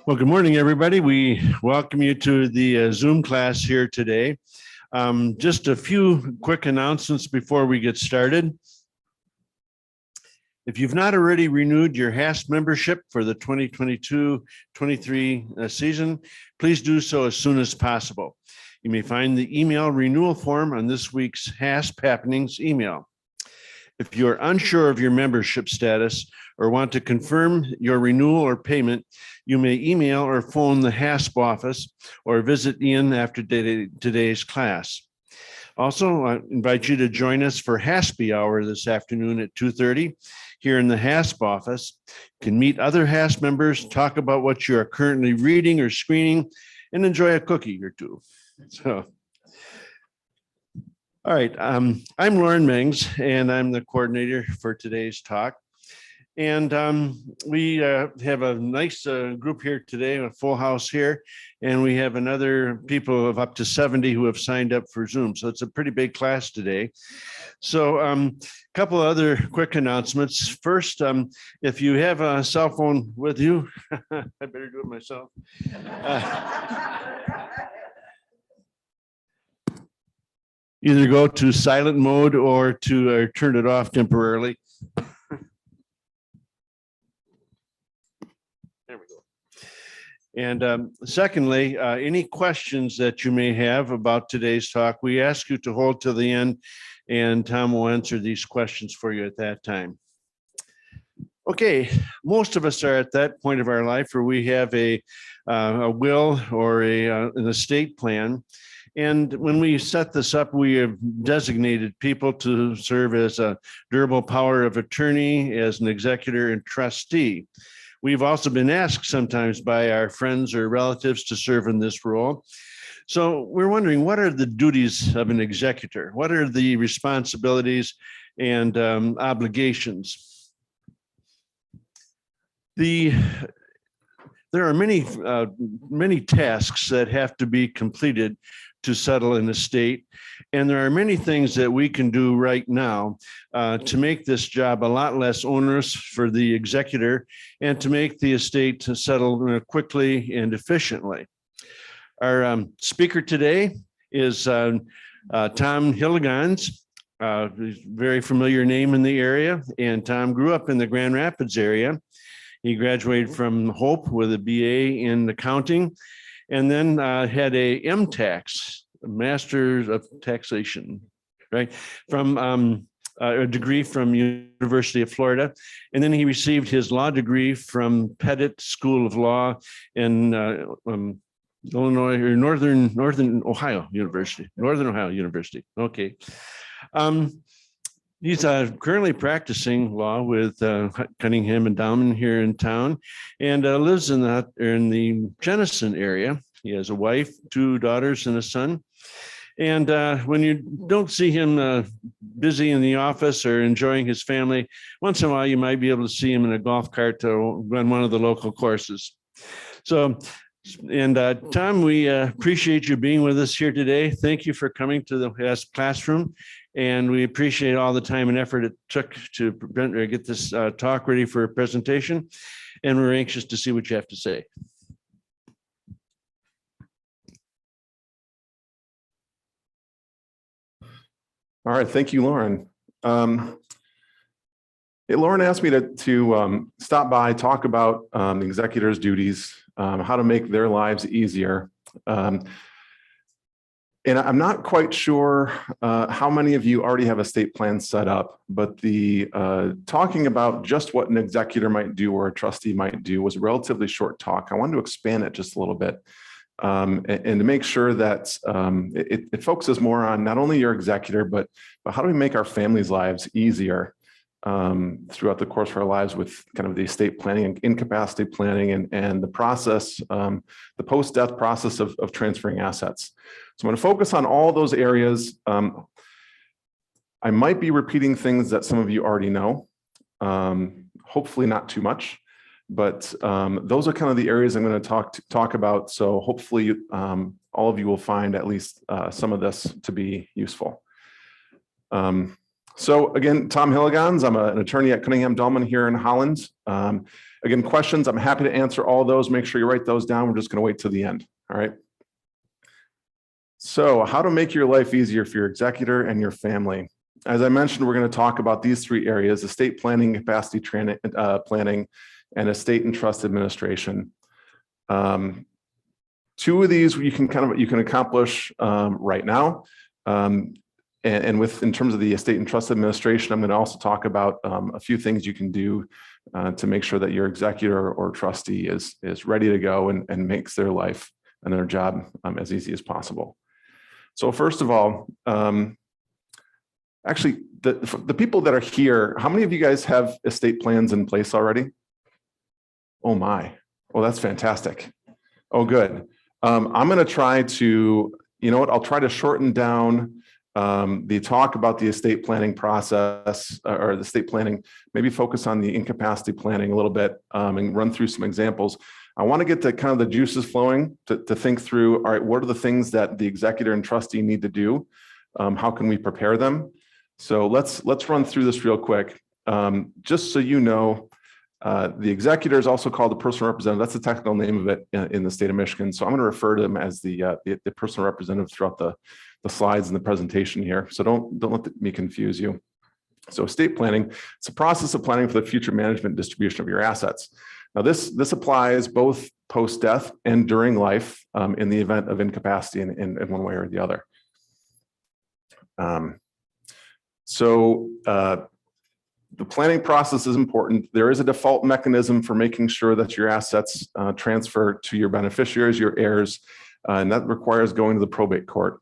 Well, good morning, everybody. We welcome you to the Zoom class here today. Just a few quick announcements before we get started. If you've not already renewed your HASP membership for the 2022-23 season, please do so as soon as possible. You may find the email renewal form on this week's HASP Happenings email. If you're unsure of your membership status or want to confirm your renewal or payment, you may email or phone the HASP office or visit Ian after today's class. Also, I invite you to join us for HASP hour this afternoon at 2:30 here in the HASP office. You can meet other HASP members, talk about what you are currently reading or screening, and enjoy a cookie or two. All right, I'm Lauren Mengs, and I'm the coordinator for today's talk. And we have a nice group here today, a full house here, and we have another people of up to 70 who have signed up for Zoom. So it's a pretty big class today. So a couple of other quick announcements. First, if you have a cell phone with you, I better do it myself. Either go to silent mode or to turn it off temporarily. There we go. And secondly, any questions that you may have about today's talk, we ask you to hold till the end, and Tom will answer these questions for you at that time. Okay, most of us are at that point of our life where we have a will or an estate plan. And when we set this up, we have designated people to serve as a durable power of attorney, as an executor and trustee. We've also been asked sometimes by our friends or relatives to serve in this role. So we're wondering, what are the duties of an executor? What are the responsibilities and obligations? There are many tasks that have to be completed to settle an estate. And there are many things that we can do right now to make this job a lot less onerous for the executor and to make the estate to settle quickly and efficiently. Our speaker today is Tom Hillegonds, a very familiar name in the area. And Tom grew up in the Grand Rapids area. He graduated from Hope with a BA in accounting, and then had a MTax, a Master's of Taxation, right, from a degree from University of Florida. And then he received his law degree from Pettit School of Law in Illinois, or Northern Ohio University. Okay. He's currently practicing law with Cunningham and Dauman here in town, and lives in the Jenison area. He has a wife, 2 daughters, and a son. And when you don't see him busy in the office or enjoying his family, once in a while you might be able to see him in a golf cart to run one of the local courses. So, and Tom, we appreciate you being with us here today. Thank you for coming to the HASP classroom. And we appreciate all the time and effort it took to get this talk ready for a presentation. And we're anxious to see what you have to say. All right, thank you, Lauren. Lauren asked me to stop by, talk about the executor's duties, how to make their lives easier. And I'm not quite sure how many of you already have estate plans set up, but the talking about just what an executor might do or a trustee might do was a relatively short talk. I wanted to expand it just a little bit and to make sure that it focuses more on not only your executor, but how do we make our families' lives easier throughout the course of our lives with kind of the estate planning and incapacity planning and the process, the post-death process of transferring assets. So I'm going to focus on all those areas. I might be repeating things that some of you already know, hopefully not too much, but those are kind of the areas I'm going to talk about. So hopefully all of you will find at least some of this to be useful. So again, Tom Hillegonds, I'm an attorney at Cunningham Dolman here in Holland. Again, questions, I'm happy to answer all those. Make sure you write those down. We're just going to wait till the end. All right. So how to make your life easier for your executor and your family. As I mentioned, we're going to talk about these three areas: estate planning, capacity planning, and estate and trust administration. Two of these you can accomplish right now. And in terms of the estate and trust administration, I'm going to also talk about a few things you can do to make sure that your executor or trustee is ready to go and makes their life and their job as easy as possible. So first of all, actually, the people that are here, how many of you guys have estate plans in place already? Oh my, well, that's fantastic. Oh, good. I'm going to try to, you know what, I'll try to shorten down the talk about the estate planning process or the estate planning, maybe focus on the incapacity planning a little bit and run through some examples. I want to get the kind of the juices flowing to think through, all right, what are the things that the executor and trustee need to do? How can we prepare them? So let's run through this real quick. Just so you know, the executor is also called the personal representative. That's the technical name of it in the state of Michigan. So I'm going to refer to them as the personal representative throughout the slides and the presentation here. So don't let me confuse you. So estate planning, it's a process of planning for the future management and distribution of your assets. Now this applies both post-death and during life in the event of incapacity in one way or the other. The planning process is important. There is a default mechanism for making sure that your assets transfer to your beneficiaries, your heirs, and that requires going to the probate court.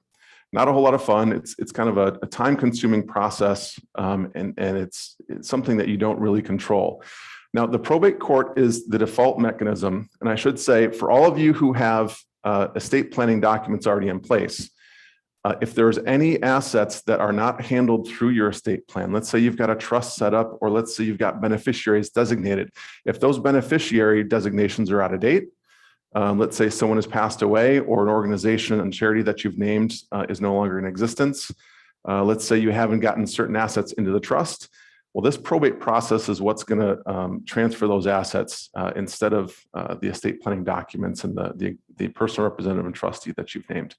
Not a whole lot of fun. It's kind of a time-consuming process, and it's something that you don't really control. Now, the probate court is the default mechanism, and I should say, for all of you who have estate planning documents already in place, if there's any assets that are not handled through your estate plan, let's say you've got a trust set up, or let's say you've got beneficiaries designated. If those beneficiary designations are out of date, let's say someone has passed away, or an organization and charity that you've named is no longer in existence. Let's say you haven't gotten certain assets into the trust. Well, this probate process is what's going to transfer those assets instead of the estate planning documents and the personal representative and trustee that you've named.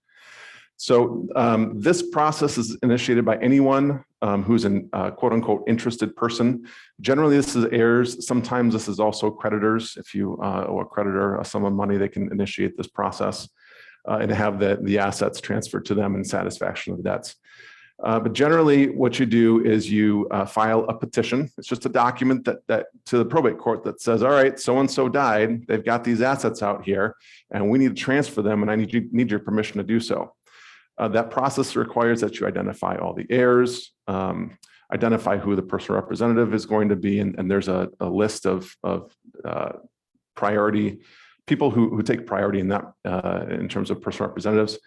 So this process is initiated by anyone who's an quote unquote interested person. Generally, this is heirs. Sometimes this is also creditors. If you owe a creditor a sum of money, they can initiate this process and have the assets transferred to them in satisfaction of the debts. But generally, what you do is you file a petition. It's just a document that to the probate court that says, all right, so-and-so died. They've got these assets out here, and we need to transfer them, and I need your permission to do so. That process requires that you identify all the heirs, identify who the personal representative is going to be, and there's a list of priority people who take priority in that in terms of personal representatives.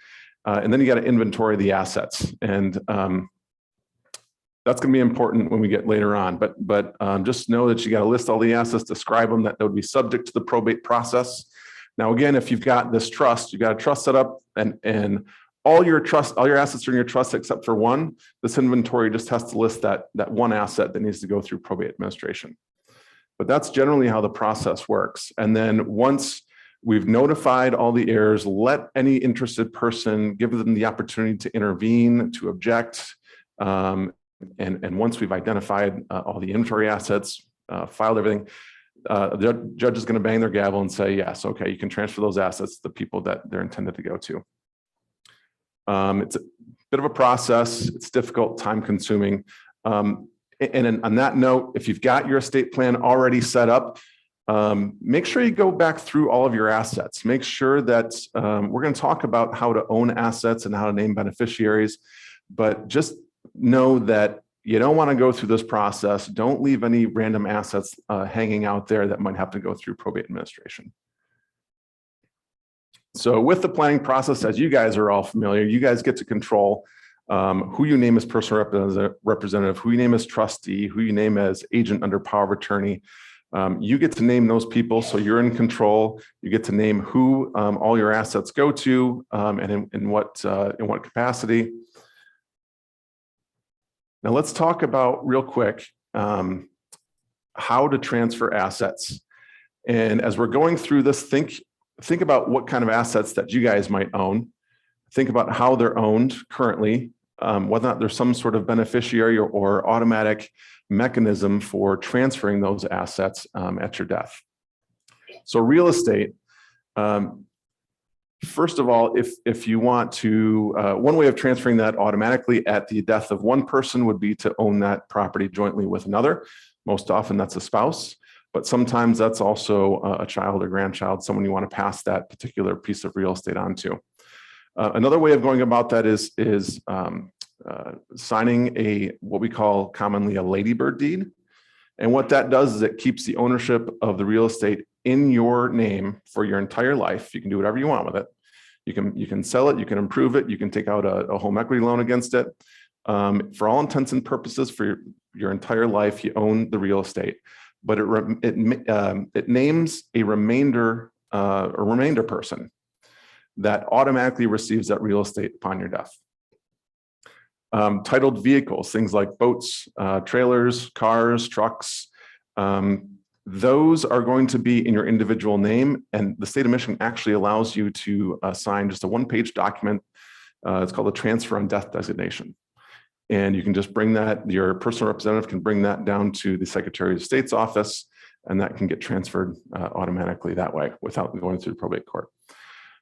And then you got to inventory the assets, and that's going to be important when we get later on. But just know that you got to list all the assets, describe them, that would be subject to the probate process. Now, again, if you've got this trust, you've got a trust set up, and all your assets are in your trust except for one. This inventory just has to list that one asset that needs to go through probate administration. But that's generally how the process works. And then once we've notified all the heirs, let any interested person, give them the opportunity to intervene, to object. And once we've identified all the inventory assets, filed everything, the judge is going to bang their gavel and say, yes, okay, you can transfer those assets to the people that they're intended to go to. It's a bit of a process. It's difficult, time consuming. And on that note, if you've got your estate plan already set up, make sure you go back through all of your assets. Make sure that we're going to talk about how to own assets and how to name beneficiaries, but just know that you don't want to go through this process. Don't leave any random assets hanging out there that might have to go through probate administration. So with the planning process, as you guys are all familiar, you guys get to control who you name as personal representative, who you name as trustee, who you name as agent under power of attorney. You get to name those people, so you're in control. You get to name who all your assets go to and in what capacity. Now let's talk about real quick how to transfer assets. And as we're going through this, think about what kind of assets that you guys might own. Think about how they're owned currently, whether or not there's some sort of beneficiary or automatic mechanism for transferring those assets at your death. So real estate, first of all, if you want to, one way of transferring that automatically at the death of one person would be to own that property jointly with another. Most often that's a spouse, but sometimes that's also a child or grandchild, someone you want to pass that particular piece of real estate on to. Another way of going about that is signing what we call commonly a ladybird deed. And what that does is it keeps the ownership of the real estate in your name for your entire life. You can do whatever you want with it. You can sell it, you can improve it, you can take out a home equity loan against it. For all intents and purposes, for your entire life, you own the real estate, but it names a remainder person that automatically receives that real estate upon your death. Titled vehicles, things like boats, trailers, cars, trucks, those are going to be in your individual name, and the state of Michigan actually allows you to sign just a one-page document. It's called a transfer on death designation. And you can just bring that, your personal representative can bring that down to the Secretary of State's office, and that can get transferred automatically that way without going through the probate court.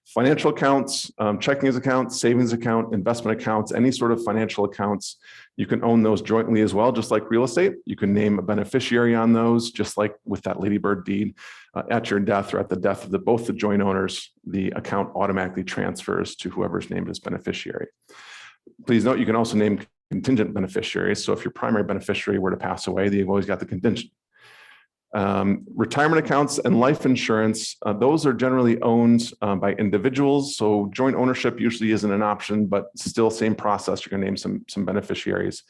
Financial accounts, checking accounts, savings account, investment accounts, any sort of financial accounts, you can own those jointly as well, just like real estate. You can name a beneficiary on those, just like with that ladybird deed. At your death or at the death of both the joint owners, the account automatically transfers to whoever's named as beneficiary. Please note, you can also name contingent beneficiaries. So if your primary beneficiary were to pass away, you've always got the contingent. Retirement accounts and life insurance, those are generally owned by individuals. So joint ownership usually isn't an option, but still same process. You're going to name some beneficiaries.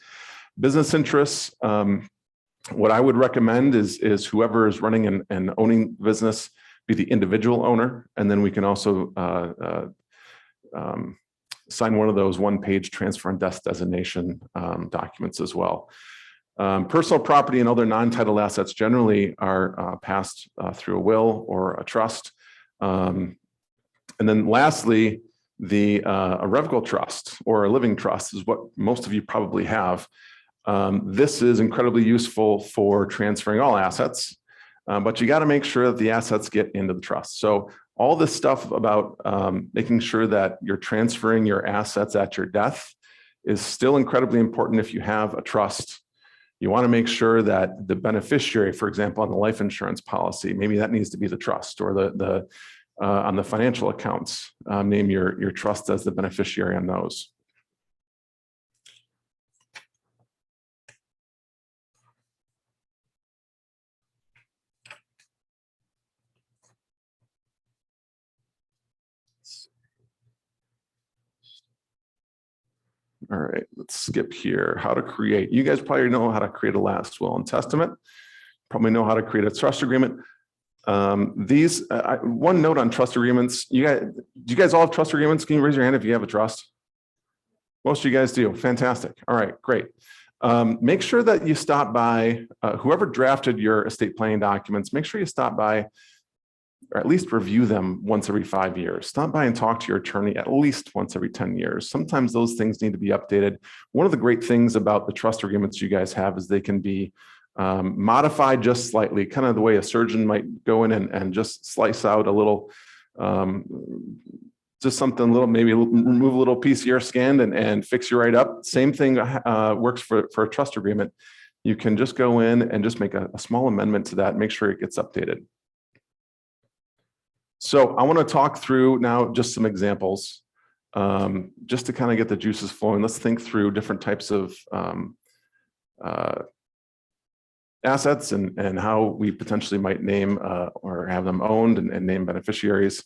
Business interests, what I would recommend is whoever is running and owning business be the individual owner. And then we can also sign one of those one-page transfer and death designation documents as well. Personal property and other non-title assets generally are passed through a will or a trust. And then lastly, a revocable trust or a living trust is what most of you probably have. This is incredibly useful for transferring all assets, but you got to make sure that the assets get into the trust. So all this stuff about making sure that you're transferring your assets at your death is still incredibly important if you have a trust. You want to make sure that the beneficiary, for example, on the life insurance policy, maybe that needs to be the trust, or on the financial accounts, name your trust as the beneficiary on those. All right, let's skip here. How to create. You guys probably know how to create a last will and testament. Probably know how to create a trust agreement. One note on trust agreements. Do you guys all have trust agreements? Can you raise your hand if you have a trust? Most of you guys do. Fantastic. All right, great. Make sure that you stop by, whoever drafted your estate planning documents, make sure you stop by or at least review them once every 5 years. Stop by and talk to your attorney at least once every 10 years. Sometimes those things need to be updated. One of the great things about the trust agreements you guys have is they can be modified just slightly, kind of the way a surgeon might go in and just slice out a little, just something little, maybe remove a little piece of your skin and fix you right up. Same thing works for a trust agreement. You can just go in and just make a small amendment to that, make sure it gets updated. So I want to talk through now just some examples, just to kind of get the juices flowing. Let's think through different types of assets and how we potentially might name or have them owned and name beneficiaries.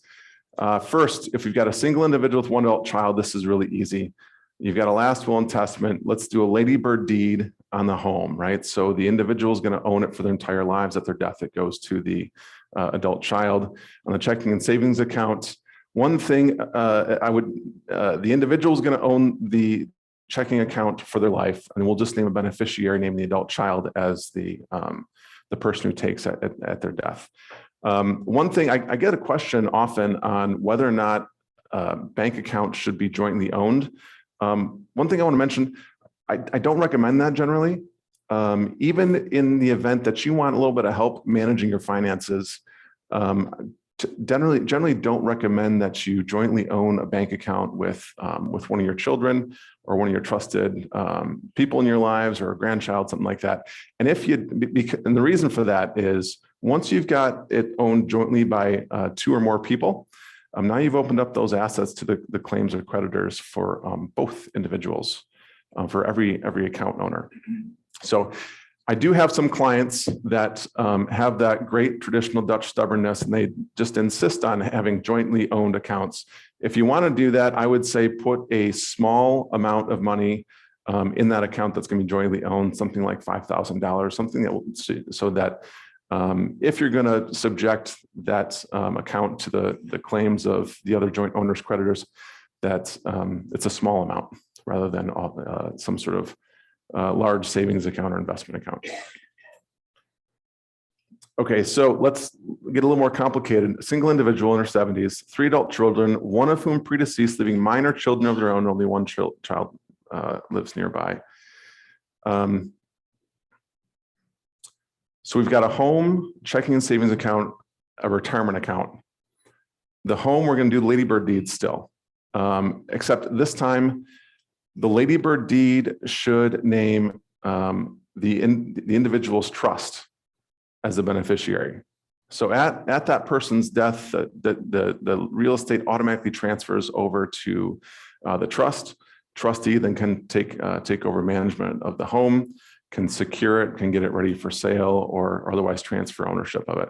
First, if you've got a single individual with one adult child, this is really easy. You've got a last will and testament. Let's do a ladybird deed on the home, right? So the individual is going to own it for their entire lives. At their death, it goes to the adult child. On the checking and savings account, one thing the individual is going to own the checking account for their life, and we'll just name a beneficiary, name the adult child as the person who takes at their death. One thing, I get a question often on whether or not bank accounts should be jointly owned. One thing I want to mention, I don't recommend that generally. Even in the event that you want a little bit of help managing your finances, generally don't recommend that you jointly own a bank account with one of your children or one of your trusted people in your lives, or a grandchild, something like that. And and the reason for that is, once you've got it owned jointly by 2 or more people, now you've opened up those assets to the claims of creditors for both individuals, for every account owner. So I do have some clients that have that great traditional Dutch stubbornness, and they just insist on having jointly owned accounts. If you want to do that, I would say put a small amount of money in that account that's going to be jointly owned, something like $5,000, something that will, so that if you're going to subject that account to the claims of the other joint owners creditors, that it's a small amount rather than some sort of large savings account or investment account. Okay, so let's get a little more complicated. A single individual in her 70s, 3 adult children, one of whom predeceased, leaving minor children of their own. Only one child lives nearby. So we've got a home, checking and savings account, a retirement account. The home, we're going to do the Ladybird deed still, except this time, the Ladybird deed should name the individual's trust as a beneficiary. So at that person's death, the real estate automatically transfers over to the trust. Trustee then can take over management of the home, can secure it, can get it ready for sale, or otherwise transfer ownership of it.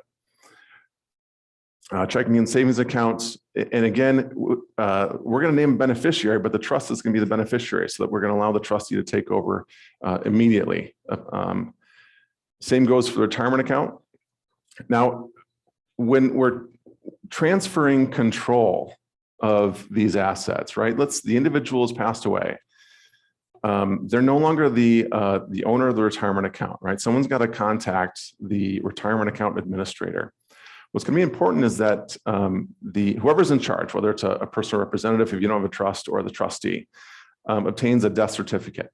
Checking and savings accounts, and again, we're going to name a beneficiary, but the trust is going to be the beneficiary, so that we're going to allow the trustee to take over immediately. Same goes for the retirement account. Now, when we're transferring control of these assets, right? The individual has passed away. They're no longer the owner of the retirement account, right? Someone's got to contact the retirement account administrator. What's going to be important is that whoever's in charge, whether it's a personal representative, if you don't have a trust, or the trustee, obtains a death certificate.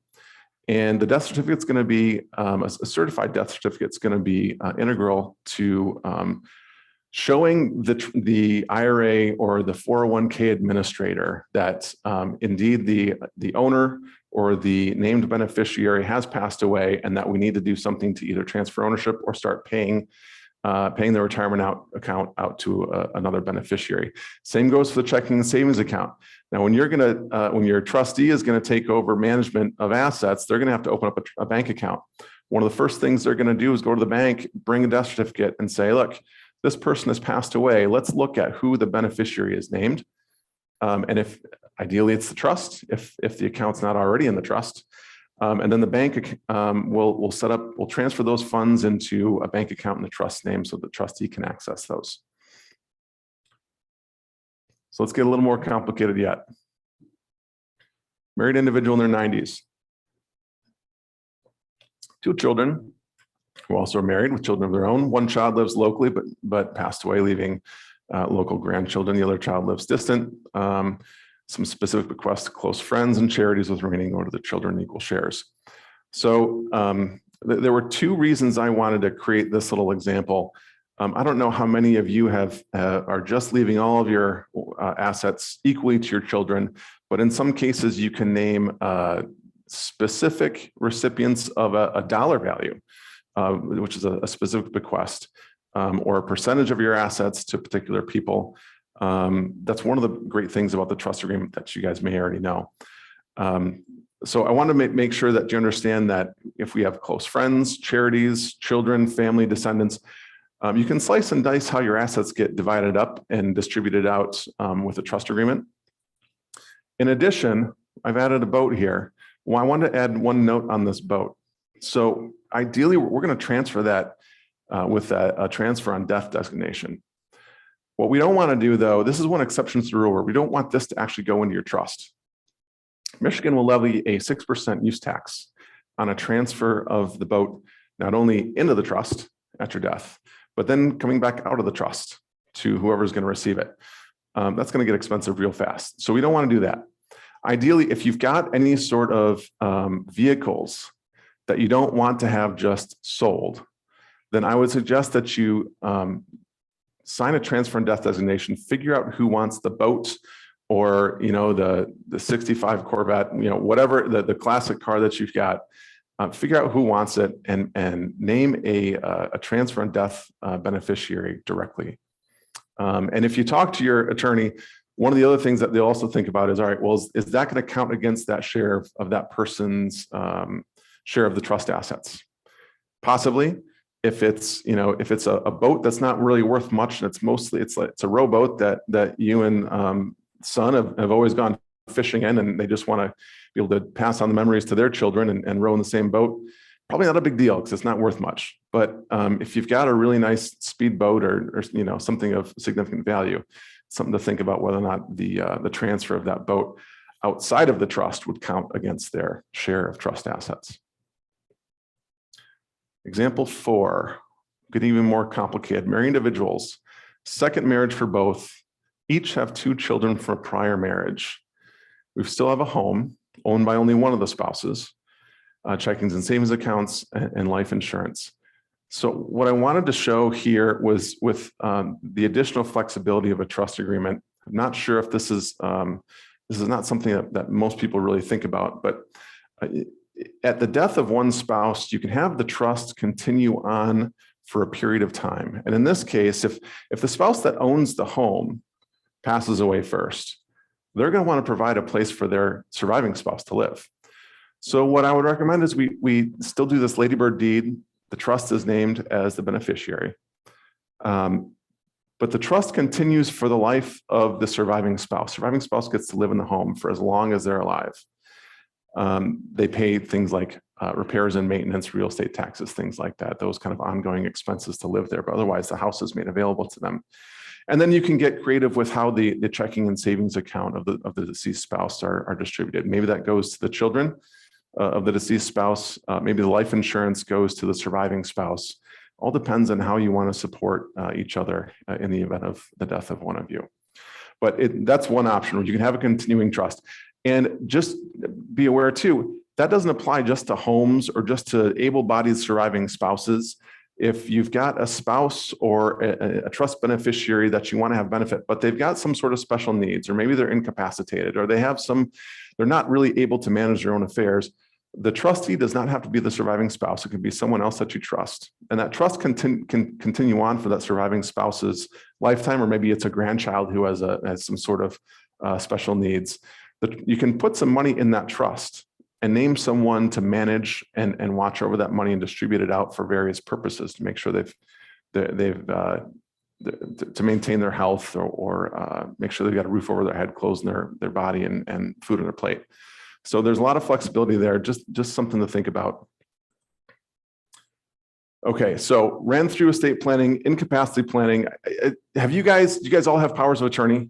And the death certificate is going to be a certified death certificate. Is going to be integral to showing the IRA or the 401k administrator that indeed the owner or the named beneficiary has passed away, and that we need to do something to either transfer ownership or start paying the retirement account out to another beneficiary. Same goes for the checking and savings account. Now, when your trustee is going to take over management of assets, they're going to have to open up a bank account. One of the first things they're going to do is go to the bank, bring a death certificate, and say, look, this person has passed away. Let's look at who the beneficiary is named. And if ideally it's the trust, if the account's not already in the trust. And then the bank will transfer those funds into a bank account in the trust name so the trustee can access those. So let's get a little more complicated yet. Married individual in their 90s. 2 children who also are married with children of their own. One child lives locally, but passed away, leaving local grandchildren. The other child lives distant. Some specific bequests to close friends and charities, with remaining going to the children in equal shares. So there were 2 reasons I wanted to create this little example. I don't know how many of you are just leaving all of your assets equally to your children, but in some cases you can name specific recipients of a dollar value, which is a specific bequest, or a percentage of your assets to particular people. That's one of the great things about the trust agreement that you guys may already know. So I want to make sure that you understand that if we have close friends, charities, children, family, descendants, you can slice and dice how your assets get divided up and distributed out with a trust agreement. In addition, I've added a boat here. Well, I wanted to add one note on this boat. So ideally, we're going to transfer that with a transfer on death designation. What we don't want to do, though, this is one exception to the rule where we don't want this to actually go into your trust. Michigan will levy a 6% use tax on a transfer of the boat, not only into the trust at your death, but then coming back out of the trust to whoever's going to receive it. That's going to get expensive real fast. So we don't want to do that. Ideally, if you've got any sort of vehicles that you don't want to have just sold, then I would suggest that you sign a transfer and death designation, figure out who wants the boat, or the 65 Corvette, whatever the classic car that you've got. Figure out who wants it and name a transfer and death beneficiary directly. And if you talk to your attorney, one of the other things that they'll also think about is, all right, well, is that going to count against that share of that person's share of the trust assets? Possibly. If it's a boat that's not really worth much, and it's a rowboat that you and son have always gone fishing in, and they just want to be able to pass on the memories to their children and row in the same boat, probably not a big deal because it's not worth much. But if you've got a really nice speedboat or something of significant value, something to think about whether or not the transfer of that boat outside of the trust would count against their share of trust assets. Example 4, getting even more complicated. Married individuals, second marriage for both, each have 2 children from a prior marriage. We still have a home owned by only one of the spouses, checkings and savings accounts, and life insurance. So what I wanted to show here was with the additional flexibility of a trust agreement. I'm not sure if this is not something that most people really think about, but at the death of one spouse, you can have the trust continue on for a period of time. And in this case, if the spouse that owns the home passes away first, they're going to want to provide a place for their surviving spouse to live. So what I would recommend is we still do this ladybird deed. The trust is named as the beneficiary. But the trust continues for the life of the surviving spouse. Surviving spouse gets to live in the home for as long as they're alive. They pay things like repairs and maintenance, real estate taxes, things like that, those kind of ongoing expenses to live there. But otherwise, the house is made available to them. And then you can get creative with how the checking and savings account of the deceased spouse are distributed. Maybe that goes to the children of the deceased spouse. Maybe the life insurance goes to the surviving spouse. All depends on how you want to support each other in the event of the death of one of you. But that's one option where you can have a continuing trust. And just be aware too, that doesn't apply just to homes or just to able-bodied surviving spouses. If you've got a spouse or a trust beneficiary that you want to have benefit, but they've got some sort of special needs, or maybe they're incapacitated, or they're not really able to manage their own affairs, the trustee does not have to be the surviving spouse. It could be someone else that you trust. And that trust can continue on for that surviving spouse's lifetime, or maybe it's a grandchild who has some sort of special needs. You can put some money in that trust and name someone to manage and watch over that money and distribute it out for various purposes to make sure to maintain their health or make sure they've got a roof over their head, clothes in their body, and food on their plate. So there's a lot of flexibility there, just something to think about. Okay, so ran through estate planning, incapacity planning. Do you guys all have powers of attorney?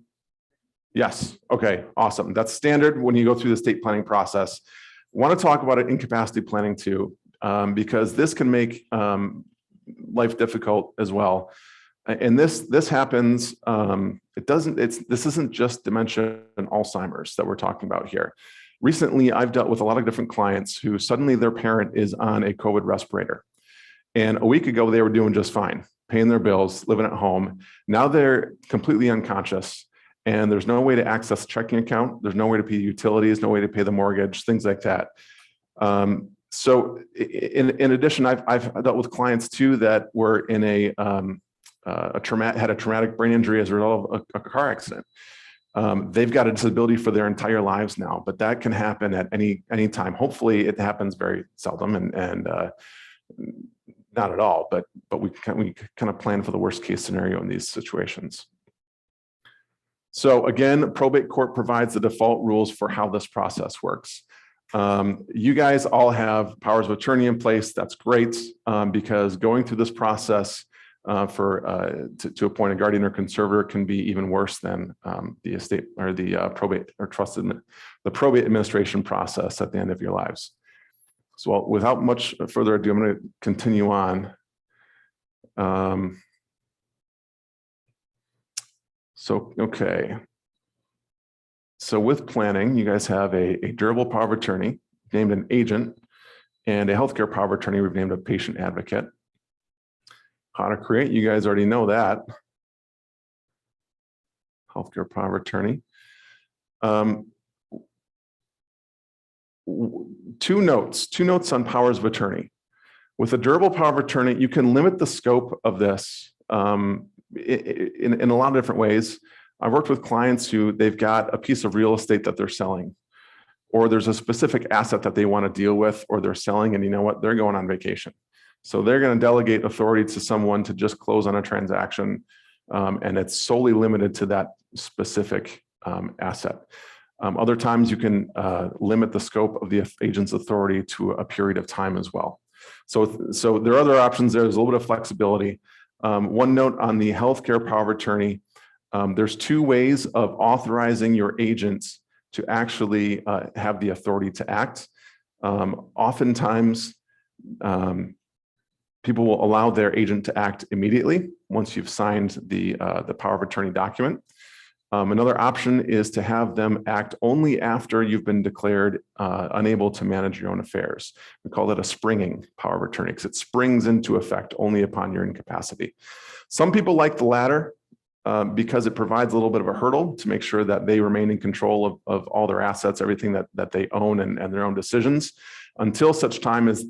Yes. Okay, awesome. That's standard when you go through the estate planning process. Want to talk about it, incapacity planning too, because this can make life difficult as well. And this happens. This isn't just dementia and Alzheimer's that we're talking about here. Recently, I've dealt with a lot of different clients who suddenly their parent is on a COVID respirator. And a week ago, they were doing just fine, paying their bills, living at home. Now they're completely unconscious. And there's no way to access a checking account. There's no way to pay utilities, no way to pay the mortgage, things like that. So in addition, I've dealt with clients too that were in had a traumatic brain injury as a result of a car accident. They've got a disability for their entire lives now, but that can happen at any time. Hopefully it happens very seldom and not at all, but we kind of plan for the worst case scenario in these situations. So again, probate court provides the default rules for how this process works. You guys all have powers of attorney in place. That's great, because going through this process to appoint a guardian or conservator can be even worse than the estate or the probate or the probate administration process at the end of your lives. So without much further ado, I'm going to continue on. Okay. So with planning, you guys have a durable power of attorney named an agent, and a healthcare power of attorney we've named a patient advocate. How to create, you guys already know that. Healthcare power of attorney. Two notes on powers of attorney. With a durable power of attorney, you can limit the scope of this in a lot of different ways. I've worked with clients who they've got a piece of real estate that they're selling, or there's a specific asset that they want to deal with, or they're selling, and you know what, they're going on vacation. So they're going to delegate authority to someone to just close on a transaction, and it's solely limited to that specific asset. Other times you can limit the scope of the agent's authority to a period of time as well. So there are other options there. There's a little bit of flexibility. One note on the healthcare power of attorney, there's two ways of authorizing your agents to actually have the authority to act. Oftentimes, people will allow their agent to act immediately once you've signed the power of attorney document. Another option is to have them act only after you've been declared unable to manage your own affairs. We call that a springing power of attorney because it springs into effect only upon your incapacity. Some people like the latter because it provides a little bit of a hurdle to make sure that they remain in control of all their assets, everything that they own and their own decisions, until such time as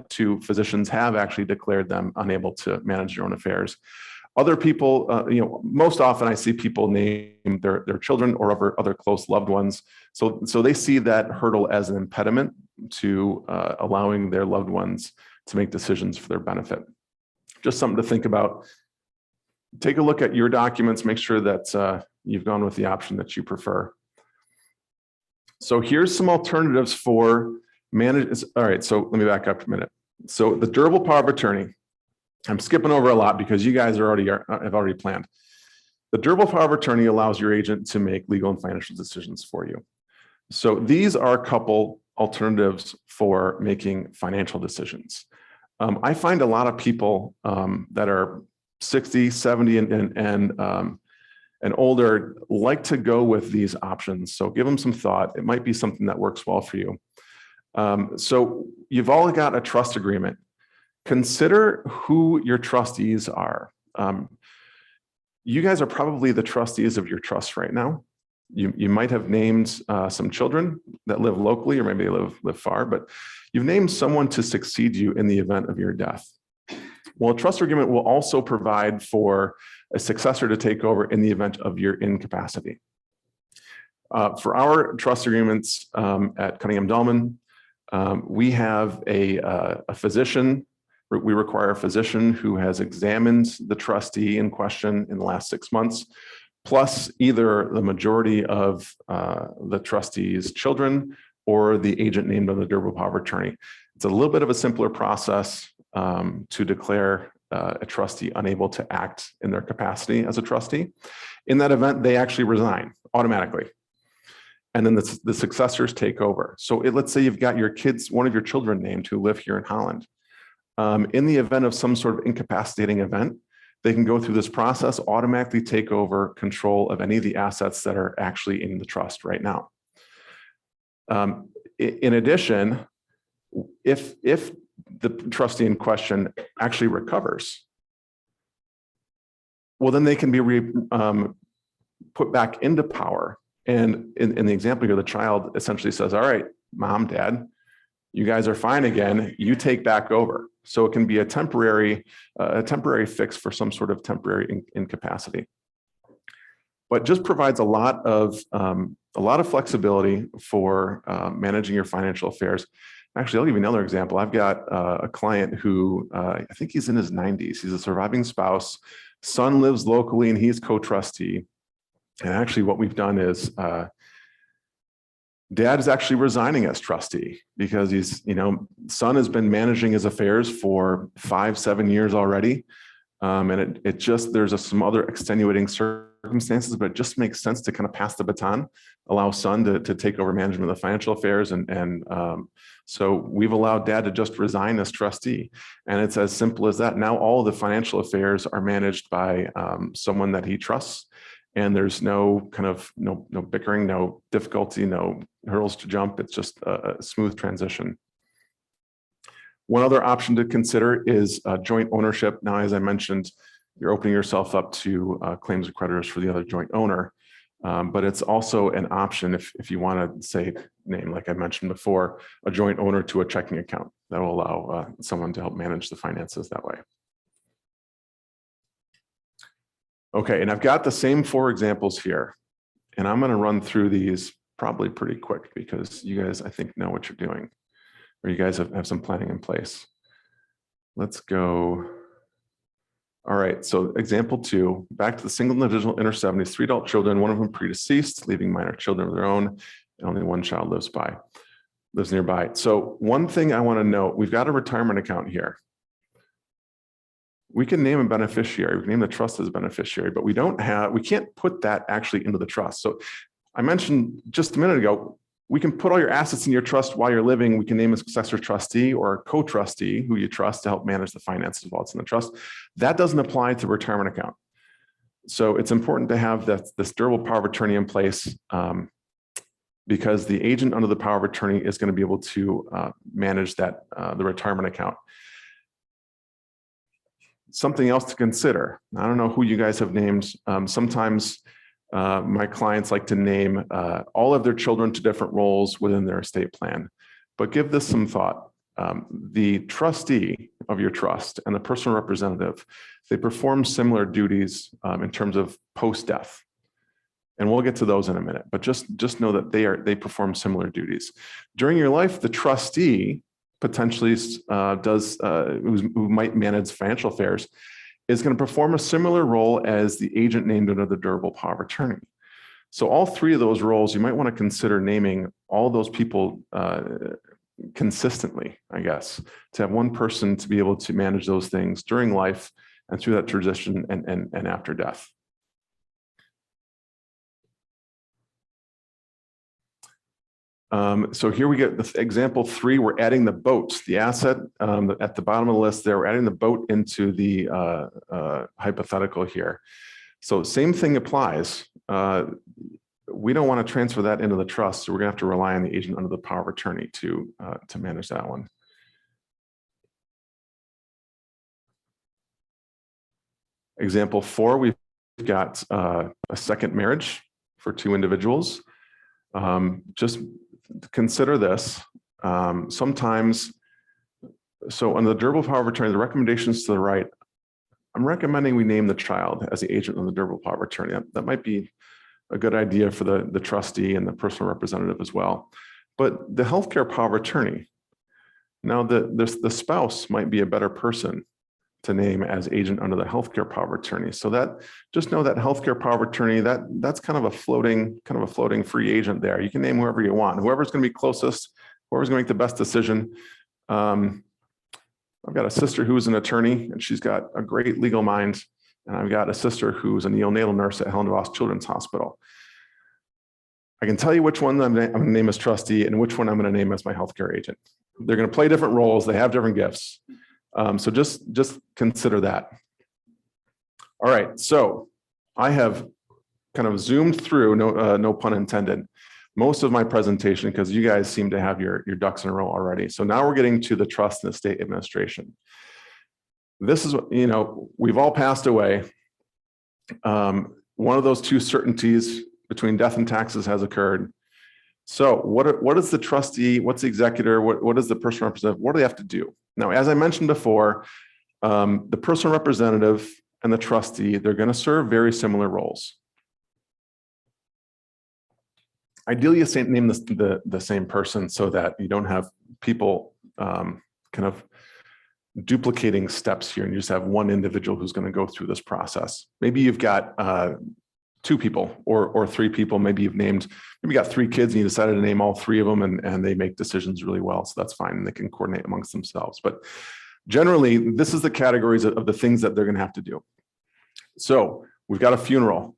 two physicians have actually declared them unable to manage their own affairs. Other people, most often I see people name their children or other close loved ones. So they see that hurdle as an impediment to allowing their loved ones to make decisions for their benefit. Just something to think about. Take a look at your documents, make sure that you've gone with the option that you prefer. So here's some alternatives for manage. All right, so let me back up a minute. So the durable power of attorney, I'm skipping over a lot because you guys have already planned. The durable power of attorney allows your agent to make legal and financial decisions for you. So these are a couple alternatives for making financial decisions. I find a lot of people that are 60, 70, and older like to go with these options. So give them some thought. It might be something that works well for you. So you've all got a trust agreement. Consider who your trustees are. You guys are probably the trustees of your trust right now. You might have named some children that live locally, or maybe they live far, but you've named someone to succeed you in the event of your death. Well, a trust agreement will also provide for a successor to take over in the event of your incapacity. For our trust agreements at Cunningham-Dahlman, we have a physician. We require a physician who has examined the trustee in question in the last 6 months, plus either the majority of the trustee's children or the agent named on the durable power of attorney. It's a little bit of a simpler process to declare a trustee unable to act in their capacity as a trustee. In that event, they actually resign automatically. And then the successors take over. So let's say you've got your kids, one of your children named who live here in Holland. In the event of some sort of incapacitating event, they can go through this process, automatically take over control of any of the assets that are actually in the trust right now. In addition, if the trustee in question actually recovers, well, then they can be put back into power. And in the example here, the child essentially says, all right, mom, dad, you guys are fine again, you take back over. So it can be a temporary fix for some sort of temporary incapacity. But just provides a lot of flexibility for managing your financial affairs. Actually, I'll give you another example. I've got a client who I think he's in his 90s. He's a surviving spouse. Son lives locally and he's co-trustee. And actually what we've done is dad is actually resigning as trustee because son has been managing his affairs for 5-7 years already. And it just, there's some other extenuating circumstances, but it just makes sense to kind of pass the baton, allow son to take over management of the financial affairs. So we've allowed dad to just resign as trustee. And it's as simple as that. Now all of the financial affairs are managed by someone that he trusts. And there's no bickering, no difficulty, no hurdles to jump. It's just a smooth transition. One other option to consider is joint ownership. Now, as I mentioned, you're opening yourself up to claims of creditors for the other joint owner, but it's also an option if you want to say name, like I mentioned before, a joint owner to a checking account that will allow someone to help manage the finances that way. Okay, and I've got the same 4 examples here, and I'm going to run through these probably pretty quick because you guys, I think, know what you're doing, or you guys have some planning in place. Let's go. All right, so example 2, back to the single individual in her 70s, 3 adult children, one of them predeceased, leaving minor children of their own, and only 1 child lives nearby. So one thing I want to note, we've got a retirement account here. We can name a beneficiary, we can name the trust as a beneficiary, but we can't put that actually into the trust. So I mentioned just a minute ago, we can put all your assets in your trust while you're living. We can name a successor trustee or a co-trustee who you trust to help manage the finances while it's in the trust. That doesn't apply to the retirement account. So it's important to have this durable power of attorney in place because the agent under the power of attorney is going to be able to manage the retirement account. Something else to consider. I don't know who you guys have named. Sometimes my clients like to name all of their children to different roles within their estate plan, but give this some thought. The trustee of your trust and the personal representative, they perform similar duties in terms of post-death. And we'll get to those in a minute, but just know that they perform similar duties. During your life, the trustee potentially who might manage financial affairs is going to perform a similar role as the agent named under the durable power of attorney. So all 3 of those roles, you might want to consider naming all those people consistently, I guess, to have one person to be able to manage those things during life and through that transition and after death. So here we get the example 3, we're adding the boat, the asset at the bottom of the list there, we're adding the boat into the hypothetical here. So same thing applies. We don't want to transfer that into the trust, so we're gonna have to rely on the agent under the power of attorney to manage that one. Example 4, we've got a second marriage for 2 individuals. Just consider this. Sometimes, so under the durable power of attorney, the recommendations to the right, I'm recommending we name the child as the agent on the durable power of attorney. That might be a good idea for the trustee and the personal representative as well. But the healthcare power of attorney, now the spouse might be a better person to name as agent under the healthcare power of attorney. So that, just know that healthcare power of attorney, that's kind of a floating free agent there. You can name whoever you want, whoever's going to be closest, whoever's going to make the best decision. I've got a sister who's an attorney and she's got a great legal mind. And I've got a sister who's a neonatal nurse at Helen Ross Children's Hospital. I can tell you which one I'm going to name as trustee and which one I'm going to name as my healthcare agent. They're going to play different roles. They have different gifts. So just consider that. All right, so I have kind of zoomed through, no pun intended, most of my presentation because you guys seem to have your ducks in a row already. So now we're getting to the trust and estate administration. This is, we've all passed away. One of those 2 certainties between death and taxes has occurred. So what is the trustee? What's the executor? What is the personal representative? What do they have to do? Now, as I mentioned before, the personal representative and the trustee, they're going to serve very similar roles. Ideally, you name the same person so that you don't have people kind of duplicating steps here and you just have one individual who's going to go through this process. Maybe you've got 2 people or 3 people. Maybe you got 3 kids and you decided to name all 3 of them and they make decisions really well. So that's fine. And they can coordinate amongst themselves. But Generally, this is the categories of the things that they're going to have to do. So we've got a funeral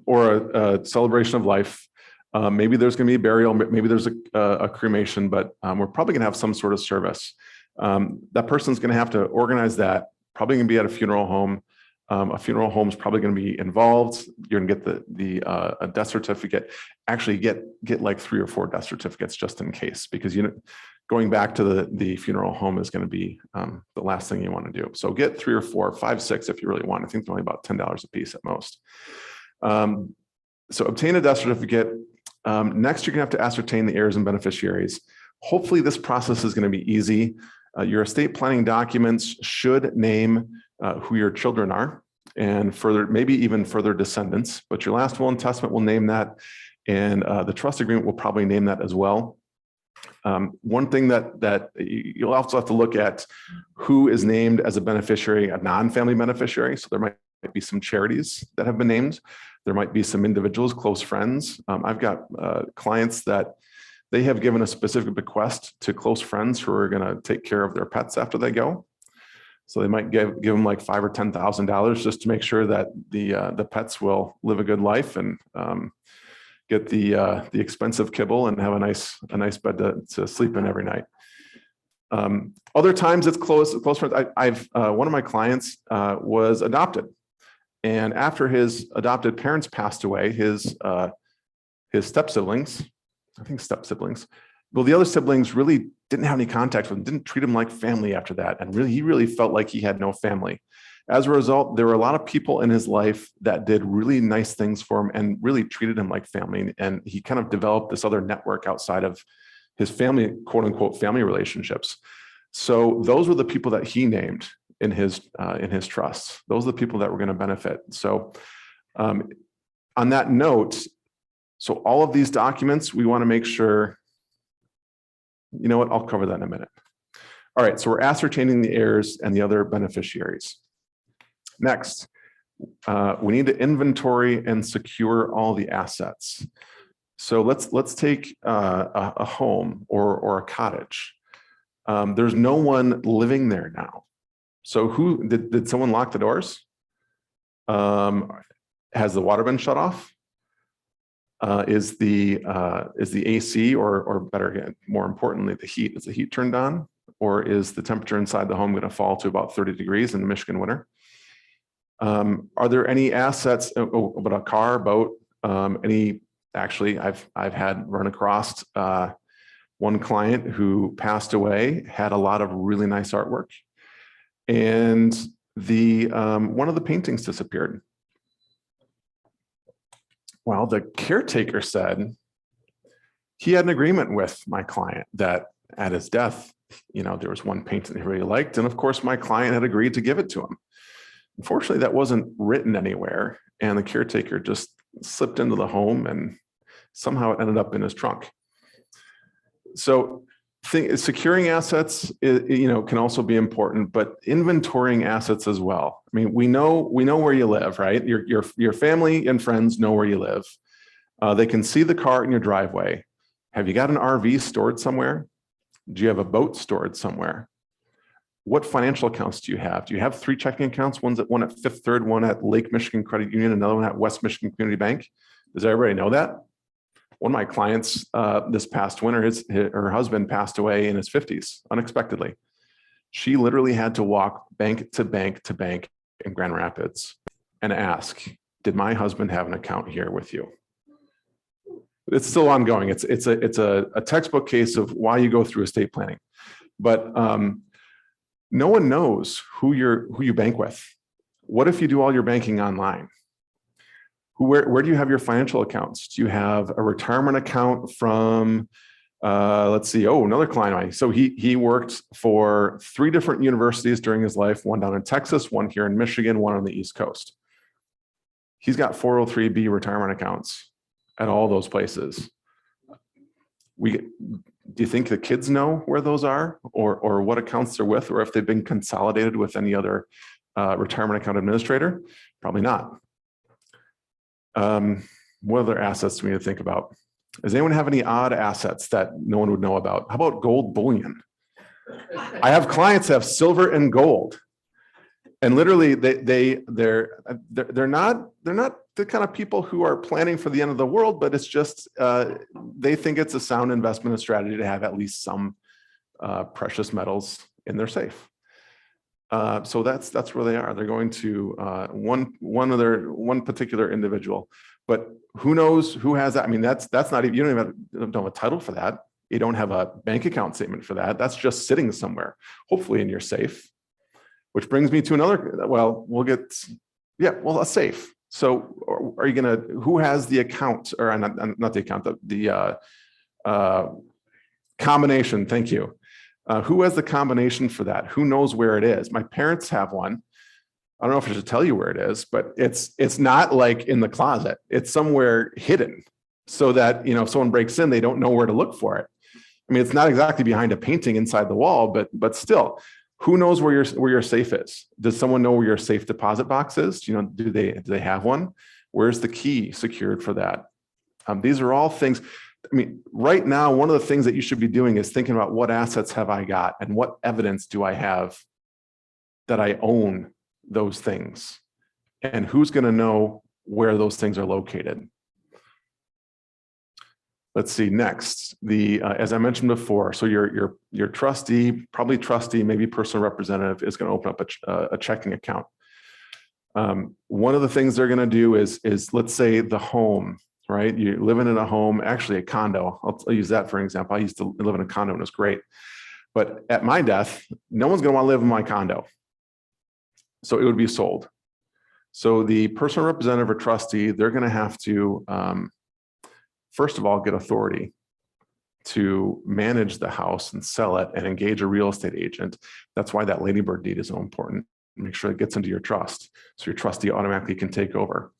or a celebration of life. Maybe there's going to be a burial, maybe there's a cremation, but we're probably going to have some sort of service. That person's going to have to organize that, probably going to be at a funeral home. A funeral home is probably going to be involved. You're going to get a death certificate. Actually, get like 3 or 4 death certificates just in case, because going back to the funeral home is going to be the last thing you want to do. So get 3 or 4, 5, 6 if you really want. I think they're only about $10 a piece at most. So obtain a death certificate. Next, you're going to have to ascertain the heirs and beneficiaries. Hopefully, this process is going to be easy. Your estate planning documents should name who your children are and further, maybe even further descendants, but your last will and testament will name that, and the trust agreement will probably name that as well. One thing that you'll also have to look at who is named as a beneficiary, a non-family beneficiary. So there might be some charities that have been named. There might be some individuals, close friends. I've got clients that they have given a specific bequest to close friends who are going to take care of their pets after they go. So they might give them like $5,000 or $10,000 just to make sure that the pets will live a good life and get the expensive kibble and have a nice bed to sleep in every night. Other times it's close friends. I've one of my clients was adopted, and after his adopted parents passed away, his step siblings, well, the other siblings really didn't have any contact with him, didn't treat him like family after that, and he really felt like he had no family. As a result, there were a lot of people in his life that did really nice things for him and really treated him like family. And he kind of developed this other network outside of his family, quote unquote, family relationships. So those were the people that he named in his trusts. Those are the people that were going to benefit. So on that note, so all of these documents, we want to make sure, you know what, I'll cover that in a minute. All right, so we're ascertaining the heirs and the other beneficiaries. Next, we need to inventory and secure all the assets. So let's take a home or a cottage. There's no one living there now. So who did someone lock the doors? Has the water been shut off? Is the AC or better yet, more importantly, the heat? Is the heat turned on, or is the temperature inside the home going to fall to about 30 degrees in the Michigan winter? Are there any assets about a car, boat, actually, I've had run across one client who passed away, had a lot of really nice artwork, and one of the paintings disappeared. Well, the caretaker said he had an agreement with my client that at his death, there was one painting he really liked, and of course, my client had agreed to give it to him. Unfortunately, that wasn't written anywhere, and the caretaker just slipped into the home, and somehow it ended up in his trunk. So, securing assets, can also be important, but inventorying assets as well. I mean, we know where you live, right? Your family and friends know where you live. They can see the car in your driveway. Have you got an RV stored somewhere? Do you have a boat stored somewhere? What financial accounts do you have? Do you have 3 checking accounts? One at Fifth Third, one at Lake Michigan Credit Union, another one at West Michigan Community Bank? Does everybody know that? One of my clients this past winter, her husband passed away in his 50s unexpectedly. She literally had to walk bank to bank to bank in Grand Rapids and ask, did my husband have an account here with you? It's still ongoing. It's a textbook case of why you go through estate planning. But no one knows who you bank with. What if you do all your banking online? Where do you have your financial accounts? Do you have a retirement account from, let's see, another client of mine. So he worked for 3 different universities during his life, one down in Texas, one here in Michigan, one on the East Coast. He's got 403B retirement accounts at all those places. Do you think the kids know where those are, or what accounts they're with, or if they've been consolidated with any other retirement account administrator? Probably not. What other assets do we need to think about? Does anyone have any odd assets that no one would know about? How about gold bullion? I have clients that have silver and gold. And literally they're not the kind of people who are planning for the end of the world, but it's just they think it's a sound investment and strategy to have at least some precious metals in their safe. So that's where they are. They're going to one particular individual, but who knows who has that? I mean, that's not even, you don't have a title for that. You don't have a bank account statement for that. That's just sitting somewhere, hopefully in your safe. Which brings me to another, well, a safe. So are you gonna, who has the account, or not the account, the combination, thank you. Who has the combination for that? Who knows where it is? My parents have one. I don't know if I should tell you where it is, but it's not like in the closet. It's somewhere hidden so that, if someone breaks in, they don't know where to look for it. I mean, it's not exactly behind a painting inside the wall, but still. Who knows where your safe is? Does someone know where your safe deposit box is? Do they have one? Where's the key secured for that? These are all things. I mean, right now, one of the things that you should be doing is thinking about what assets have I got and what evidence do I have that I own those things, and who's going to know where those things are located. Let's see, next, as I mentioned before, so your trustee, probably trustee, maybe personal representative, is going to open up a checking account. One of the things they're going to do is let's say the home, right? You're living in a home, actually a condo. I'll use that for an example. I used to live in a condo and it was great. But at my death, no one's going to want to live in my condo. So it would be sold. So the personal representative or trustee, they're going to have to, first of all, get authority to manage the house and sell it and engage a real estate agent. That's why that ladybird deed is so important. Make sure it gets into your trust so your trustee automatically can take over.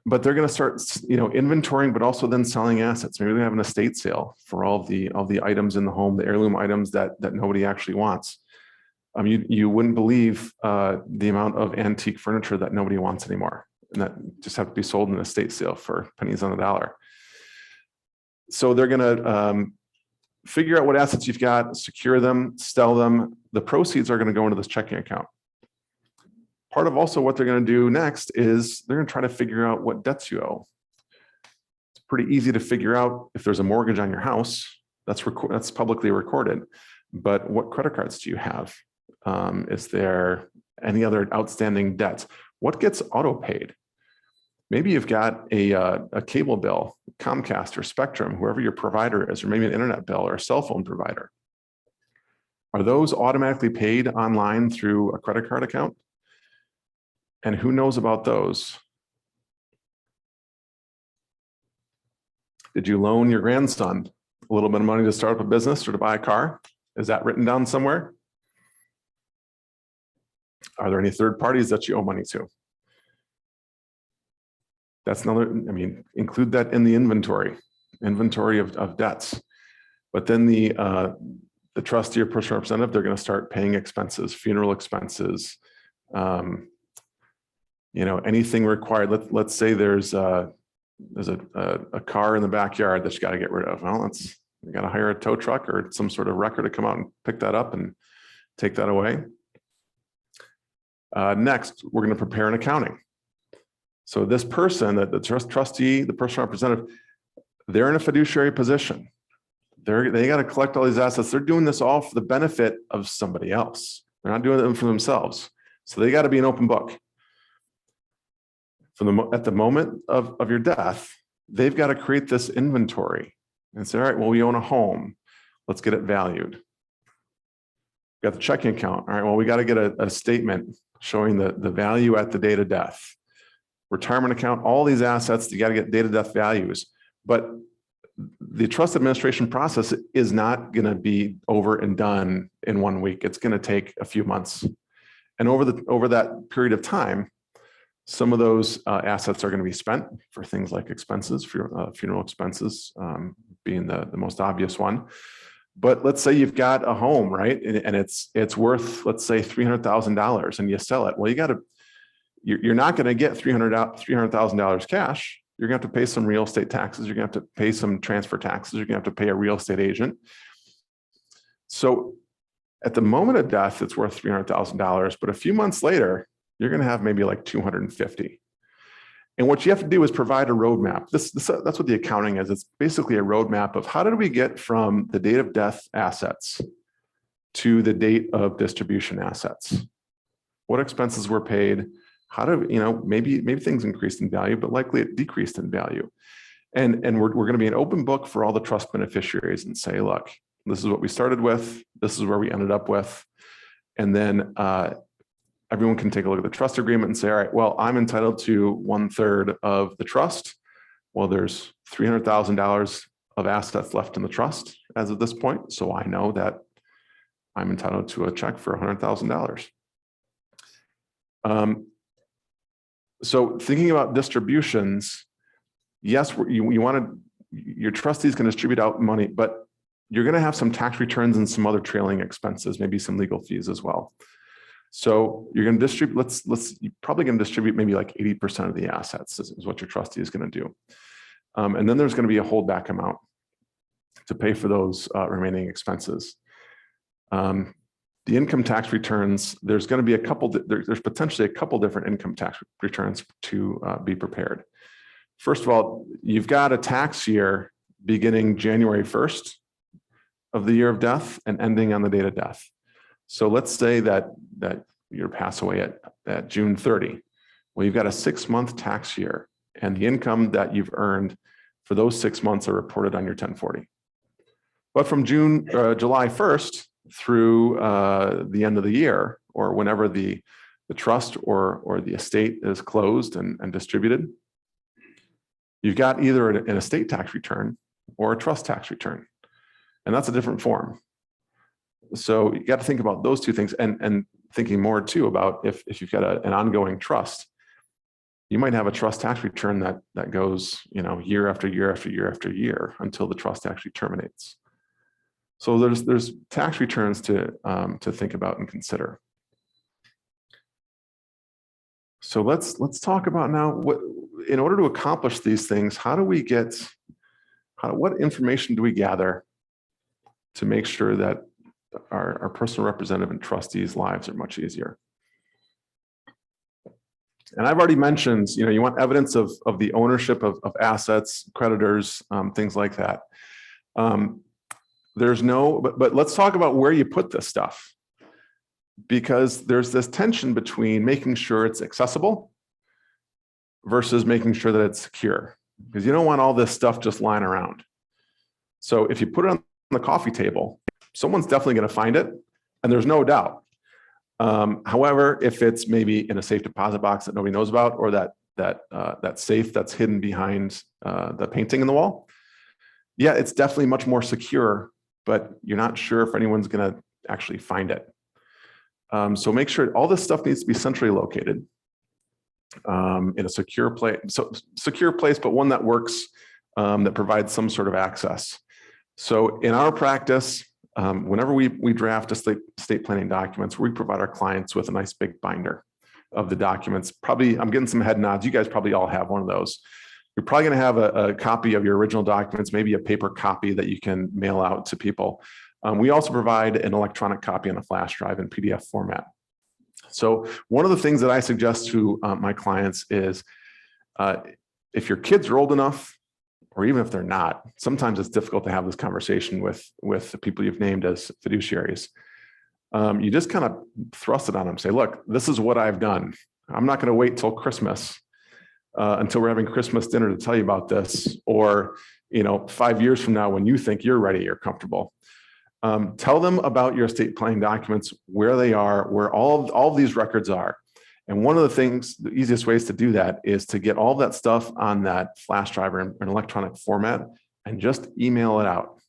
But they're going to start, inventorying, but also then selling assets. Maybe they have an estate sale for all the items in the home, the heirloom items that nobody actually wants. You wouldn't believe the amount of antique furniture that nobody wants anymore, and that just have to be sold in an estate sale for pennies on the dollar. So they're going to figure out what assets you've got, secure them, sell them. The proceeds are going to go into this checking account. Part of also what they're going to do next is they're going to try to figure out what debts you owe. It's pretty easy to figure out if there's a mortgage on your house. That's publicly recorded. But what credit cards do you have? Is there any other outstanding debts? What gets auto paid? Maybe you've got a cable bill, Comcast or Spectrum, whoever your provider is, or maybe an internet bill or a cell phone provider. Are those automatically paid online through a credit card account? And who knows about those? Did you loan your grandson a little bit of money to start up a business or to buy a car? Is that written down somewhere? Are there any third parties that you owe money to? That's another, include that in the inventory of debts. But then the trustee or personal representative, they're going to start paying expenses, funeral expenses, anything required. Let's say there's a car in the backyard that you got to get rid of. Well, you got to hire a tow truck or some sort of wrecker to come out and pick that up and take that away. Next, we're going to prepare an accounting. So this person, the trustee, the personal representative, they're in a fiduciary position. They got to collect all these assets. They're doing this all for the benefit of somebody else. They're not doing it for themselves. So they got to be an open book. At the moment of your death, they've got to create this inventory and say, all right, well, we own a home. Let's get it valued. Got the checking account. All right, well, we got to get a statement showing the value at the date of death. Retirement account, all these assets, you got to get date of death values. But the trust administration process is not going to be over and done in 1 week. It's going to take a few months. And over that period of time, some of those assets are going to be spent for things like expenses, funeral expenses being the most obvious one. But let's say you've got a home, right? And it's worth, let's say, $300,000 and you sell it. Well, you're not going to get $300,000 cash. You're going to have to pay some real estate taxes. You're going to have to pay some transfer taxes. You're going to have to pay a real estate agent. So at the moment of death, it's worth $300,000, but a few months later, you're going to have maybe like 250. And what you have to do is provide a roadmap. That's what the accounting is. It's basically a roadmap of how did we get from the date of death assets to the date of distribution assets? What expenses were paid? How do, maybe things increased in value, but likely it decreased in value. And we're going to be an open book for all the trust beneficiaries and say, look, this is what we started with. This is where we ended up with. And then everyone can take a look at the trust agreement and say, all right, well, I'm entitled to 1/3 of the trust. Well, there's $300,000 of assets left in the trust as of this point. So I know that I'm entitled to a check for $100,000. So thinking about distributions, yes, your trustee is going to distribute out money, but you're going to have some tax returns and some other trailing expenses, maybe some legal fees as well. So you're going to distribute, you're probably going to distribute maybe like 80% of the assets is what your trustee is going to do. And then there's going to be a holdback amount to pay for those remaining expenses. The income tax returns, there's going to be there's potentially a couple different income tax returns to be prepared. First of all, you've got a tax year beginning January 1st of the year of death and ending on the date of death. So let's say that you pass away at June 30. Well, you've got a 6-month tax year, and the income that you've earned for those 6 months are reported on your 1040. But from July 1st through the end of the year, or whenever the trust or the estate is closed and distributed, you've got either an estate tax return or a trust tax return, and that's a different form. So you got to think about those two things, and thinking more too about if you've got an ongoing trust, you might have a trust tax return that goes, year after year after year after year until the trust actually terminates. So there's tax returns to think about and consider. So let's talk about now in order to accomplish these things, what information do we gather to make sure that our personal representative and trustees' lives are much easier? And I've already mentioned, you want evidence of the ownership of assets, creditors, things like that. But let's talk about where you put this stuff, because there's this tension between making sure it's accessible versus making sure that it's secure, because you don't want all this stuff just lying around. So if you put it on the coffee table, someone's definitely going to find it, and there's no doubt. However, if it's maybe in a safe deposit box that nobody knows about, or that safe that's hidden behind the painting in the wall, yeah, it's definitely much more secure, but you're not sure if anyone's going to actually find it. So make sure all this stuff needs to be centrally located in a secure place. So secure place, but one that works, that provides some sort of access. So in our practice, whenever we draft estate planning documents, we provide our clients with a nice big binder of the documents. Probably, I'm getting some head nods. You guys probably all have one of those. You're probably going to have a copy of your original documents, maybe a paper copy that you can mail out to people. We also provide an electronic copy on a flash drive in PDF format. So one of the things that I suggest to my clients is if your kids are old enough, or even if they're not, sometimes it's difficult to have this conversation with the people you've named as fiduciaries. You just kind of thrust it on them, say, look, this is what I've done. I'm not going to wait till Christmas until we're having Christmas dinner to tell you about this, or 5 years from now when you think you're ready, you're comfortable. Tell them about your estate planning documents, where they are, where all of these records are. And one of the things, the easiest ways to do that is to get all that stuff on that flash drive or in an electronic format and just email it out.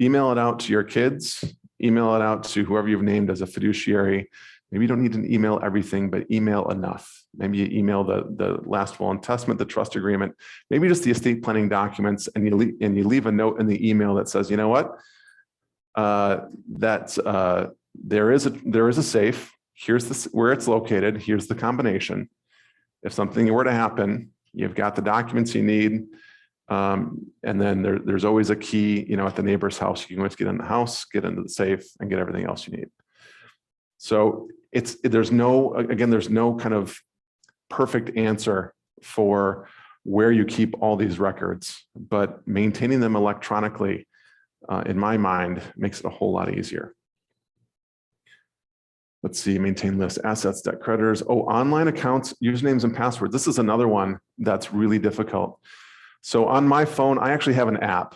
Email it out to your kids, email it out to whoever you've named as a fiduciary. Maybe you don't need to email everything, but email enough. Maybe you email the last will and testament, the trust agreement, maybe just the estate planning documents, and you leave a note in the email that says, you know what, there is a safe. Here's where it's located. Here's the combination. If something were to happen, You've got the documents you need. And then there's always a key, at the neighbor's house. You can always get in the house, get into the safe, and get everything else you need. So there's no kind of perfect answer for where you keep all these records, but maintaining them electronically, in my mind, makes it a whole lot easier. Let's see, maintain lists, assets, debt, creditors. Oh, online accounts, usernames and passwords. This is another one that's really difficult. So on my phone, I actually have an app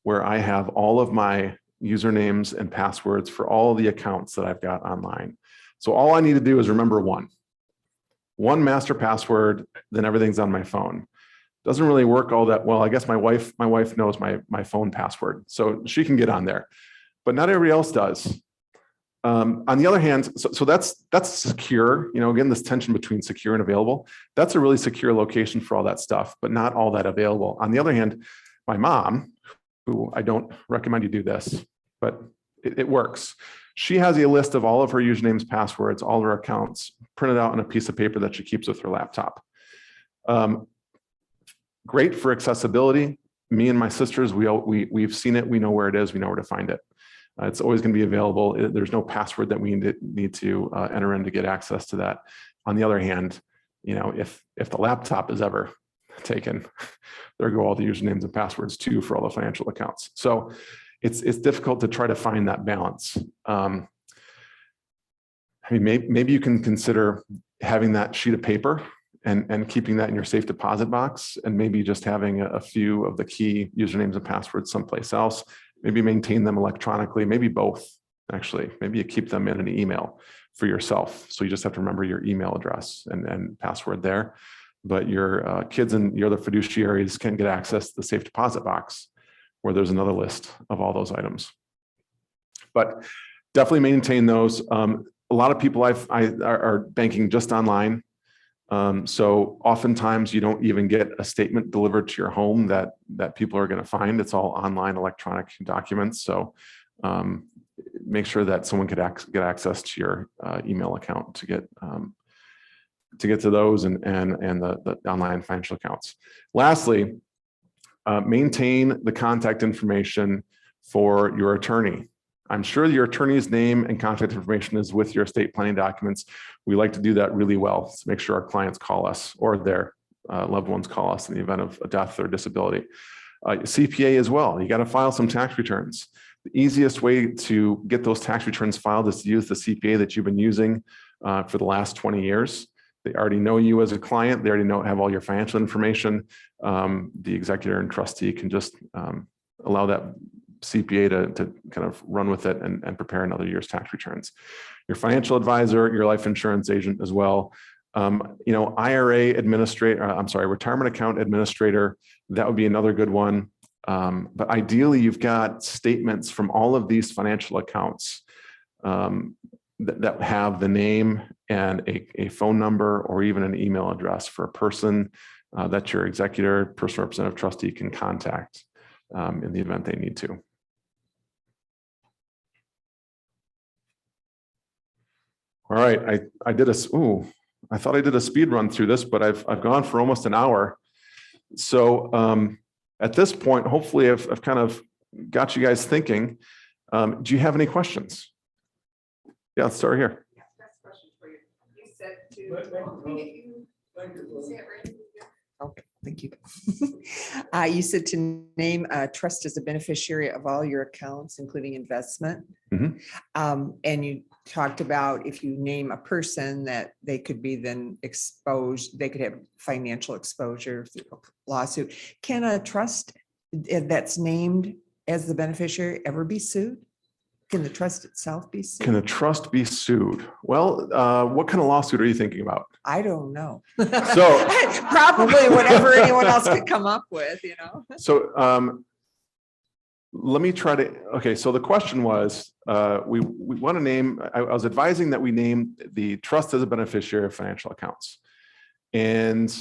where I have all of my usernames and passwords for all the accounts that I've got online. So all I need to do is remember one master password, then everything's on my phone. Doesn't really work all that well. I guess my wife knows my phone password, so she can get on there, but not everybody else does. On the other hand, so that's secure. Again, this tension between secure and available. That's a really secure location for all that stuff, but not all that available. On the other hand, my mom, who I don't recommend you do this, but it works. She has a list of all of her usernames, passwords, all her accounts printed out on a piece of paper that she keeps with her laptop. Great for accessibility. Me and my sisters, we've seen it. We know where it is. We know where to find it. It's always going to be available. There's no password that we need to enter in to get access to that. On the other hand, if the laptop is ever taken, there go all the usernames and passwords too for all the financial accounts. So it's difficult to try to find that balance. Maybe you can consider having that sheet of paper and keeping that in your safe deposit box, and maybe just having a few of the key usernames and passwords someplace else. Maybe maintain them electronically, maybe both, actually. Maybe you keep them in an email for yourself. So you just have to remember your email address and password there. But your kids and your other fiduciaries can get access to the safe deposit box, where there's another list of all those items. But definitely maintain those. A lot of people are banking just online. So oftentimes you don't even get a statement delivered to your home that people are going to find. It's all online electronic documents. So make sure that someone could get access to your email account to get to those and the online financial accounts. Lastly, maintain the contact information for your attorney. I'm sure your attorney's name and contact information is with your estate planning documents. We like to do that really well to make sure our clients call us or their loved ones call us in the event of a death or disability. CPA as well. You got to file some tax returns. The easiest way to get those tax returns filed is to use the CPA that you've been using for the last 20 years. They already know you as a client. They already have all your financial information. The executor and trustee can just allow that CPA to kind of run with it and prepare another year's tax returns. Your financial advisor, your life insurance agent as well. IRA administrator, retirement account administrator, that would be another good one. But ideally, you've got statements from all of these financial accounts that have the name and a phone number or even an email address for a person that your executor, personal representative, trustee can contact in the event they need to. All right, I thought I did a speed run through this, but I've gone for almost an hour. So at this point, hopefully I've kind of got you guys thinking. Do you have any questions? Yeah, let's start here. Yeah, that's a question for you. You said to. Okay, thank you. You said to name a trust as a beneficiary of all your accounts, including investment. Mm-hmm. And you talked about if you name a person that they could be then exposed, they could have financial exposure through a lawsuit. Can a trust that's named as the beneficiary ever be sued? Can the trust itself be sued? Can a trust be sued? Well, what kind of lawsuit are you thinking about? I don't know. So probably whatever anyone else could come up with, So let me try to, okay. So the question was, we want to name, I was advising that we name the trust as a beneficiary of financial accounts. And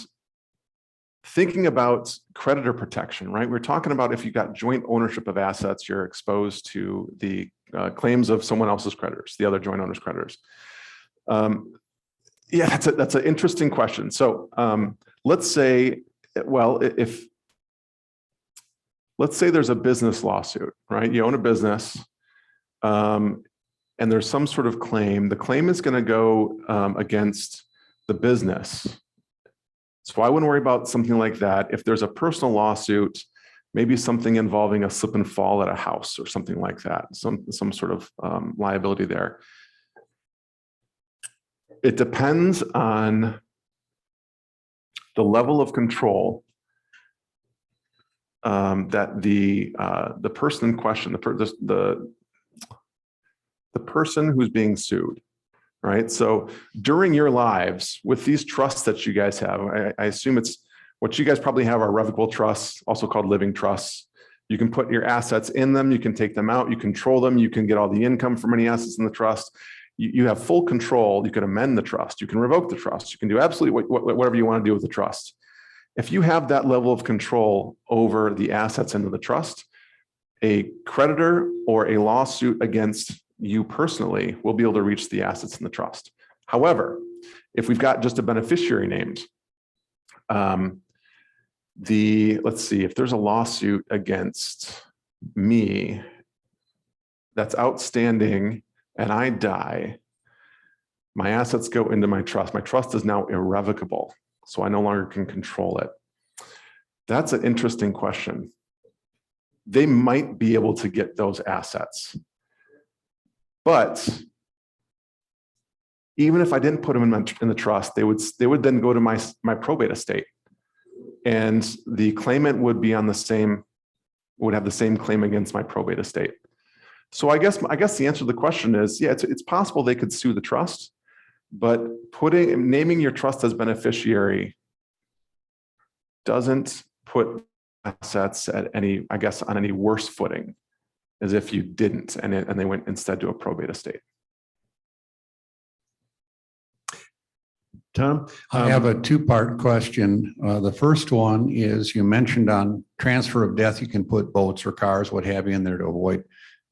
thinking about creditor protection, right? We're talking about if you've got joint ownership of assets, you're exposed to the claims of someone else's creditors, the other joint owners creditors. Yeah, that's an interesting question. So let's say, well, if let's say there's a business lawsuit, right? You own a business, and there's some sort of claim. The claim is going to go against the business. So I wouldn't worry about something like that. If there's a personal lawsuit, maybe something involving a slip and fall at a house or something like that, some sort of liability there. It depends on the level of control that the person in question, the person who's being sued, right? So during your lives with these trusts that you guys have, I assume it's what you guys probably have are revocable trusts, also called living trusts. You can put your assets in them, you can take them out, you control them, you can get all the income from any assets in the trust. You have full control. You can amend the trust, you can revoke the trust, you can do absolutely whatever you want to do with the trust. If you have that level of control over the assets into the trust, a creditor or a lawsuit against you personally will be able to reach the assets in the trust. However, if we've got just a beneficiary named, let's see, if there's a lawsuit against me that's outstanding and I die, my assets go into my trust. My trust is now irrevocable, so I no longer can control it. That's an interesting question. They might be able to get those assets, but even if I didn't put them in the trust, they would then go to my probate estate, and the claimant would be on the same, would have the same claim against my probate estate. So I guess the answer to the question is, yeah, it's possible they could sue the trust, but naming your trust as beneficiary doesn't put assets at any, I guess, on any worse footing as if you didn't, and they went instead to a probate estate. Tom? I have a two-part question. The first one is, you mentioned on transfer of death, you can put boats or cars, what have you, in there to avoid.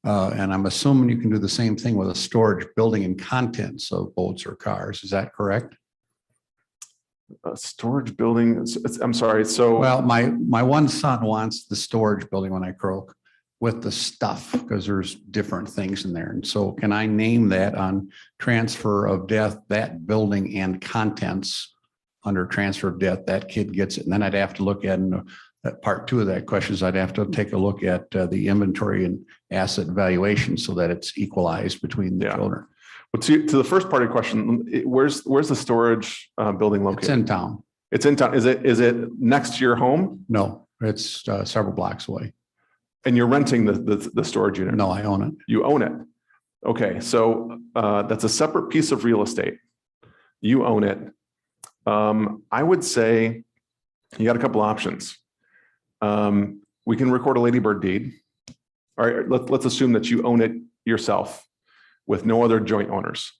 And I'm assuming you can do the same thing with a storage building and contents of boats or cars. Is that correct? A storage building, I'm sorry, so. Well, my one son wants the storage building when I croak with the stuff, because there's different things in there. And so can I name that on transfer of death, that building and contents under transfer of death, that kid gets it. And then I'd have to look at, part two of that question is I'd have to take a look at the inventory and asset valuation so that it's equalized between the children. But to the first part of the question, where's the storage building located? It's in town. It's in town. Is it next to your home? No, it's several blocks away. And you're renting the storage unit? No, I own it. You own it. Okay, so that's a separate piece of real estate. You own it. I would say you got a couple options. We can record a ladybird deed. All right, let's assume that you own it yourself with no other joint owners.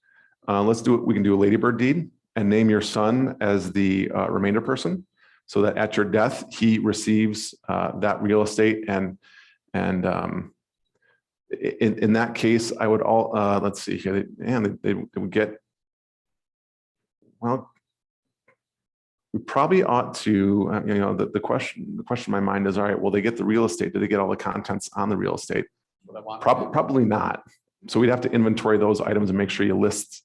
Let's do it. We can do a ladybird deed and name your son as the remainder person, so that at your death he receives that real estate. And in that case, I would let's see here. They would get, well, we probably ought to, the question in my mind is, all right, will they get the real estate? Do they get all the contents on the real estate? Probably not. So we'd have to inventory those items and make sure you list,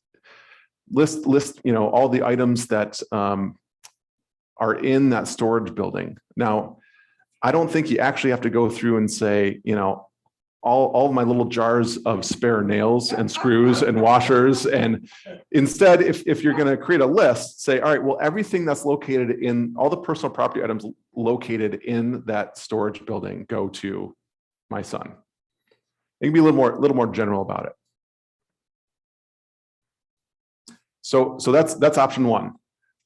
all the items that are in that storage building. Now, I don't think you actually have to go through and say, all of my little jars of spare nails and screws and washers. And instead, if you're going to create a list, say, all right, well, everything that's located in all the personal property items located in that storage building go to my son. You can be a little more general about it. So that's option one.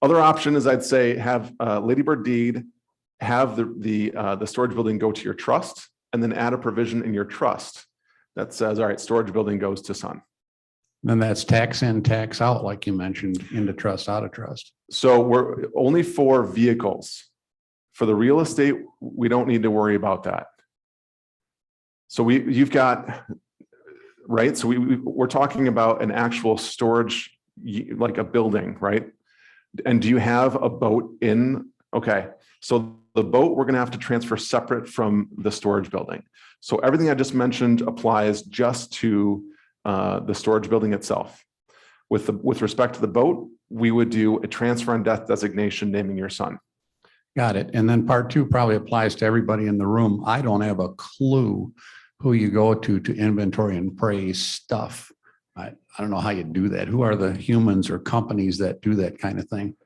Other option is, I'd say, have a ladybird deed, have the storage building go to your trust, and then add a provision in your trust that says, all right, storage building goes to son. Then that's tax in, tax out, like you mentioned, into trust, out of trust. So we're only for vehicles. For the real estate, we don't need to worry about that. So you've got, right? So we're talking about an actual storage, like a building, right? And do you have a boat in? Okay, so the boat we're gonna have to transfer separate from the storage building. So everything I just mentioned applies just to the storage building itself. With respect to the boat, we would do a transfer on death designation naming your son. Got it. And then part two probably applies to everybody in the room. I don't have a clue who you go to inventory and appraise stuff. I don't know how you do that. Who are the humans or companies that do that kind of thing?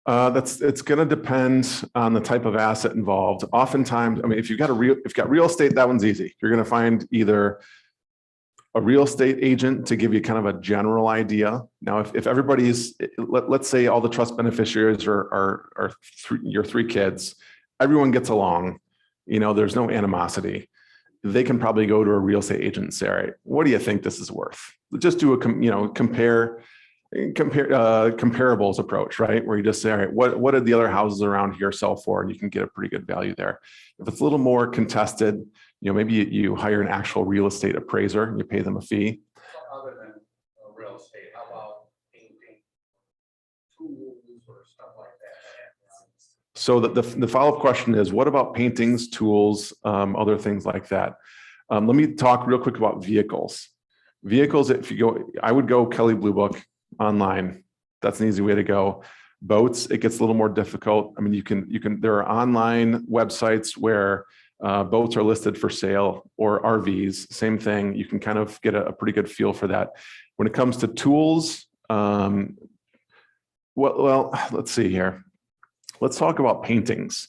It's going to depend on the type of asset involved. Oftentimes, I mean, if you've got real estate, that one's easy. You're going to find either a real estate agent to give you kind of a general idea. Now, if everybody's, let's say all the trust beneficiaries are your 3 kids, everyone gets along, you know, there's no animosity. They can probably go to a real estate agent and say, all right, what do you think this is worth? Just do a, comparables approach, right? Where you just say, all right, what did the other houses around here sell for? And you can get a pretty good value there. If it's a little more contested, you know, maybe you hire an actual real estate appraiser and you pay them a fee. Other than real estate, how about painting tools or stuff like that? So the follow-up question is, what about paintings, tools, other things like that? Let me talk real quick about vehicles. Vehicles, if you go, I would go Kelley Blue Book online. That's an easy way to go. Boats, it gets a little more difficult. I mean, you can, there are online websites where boats are listed for sale, or RVs, same thing. You can kind of get a pretty good feel for that. When it comes to tools, well, let's see here. Let's talk about paintings.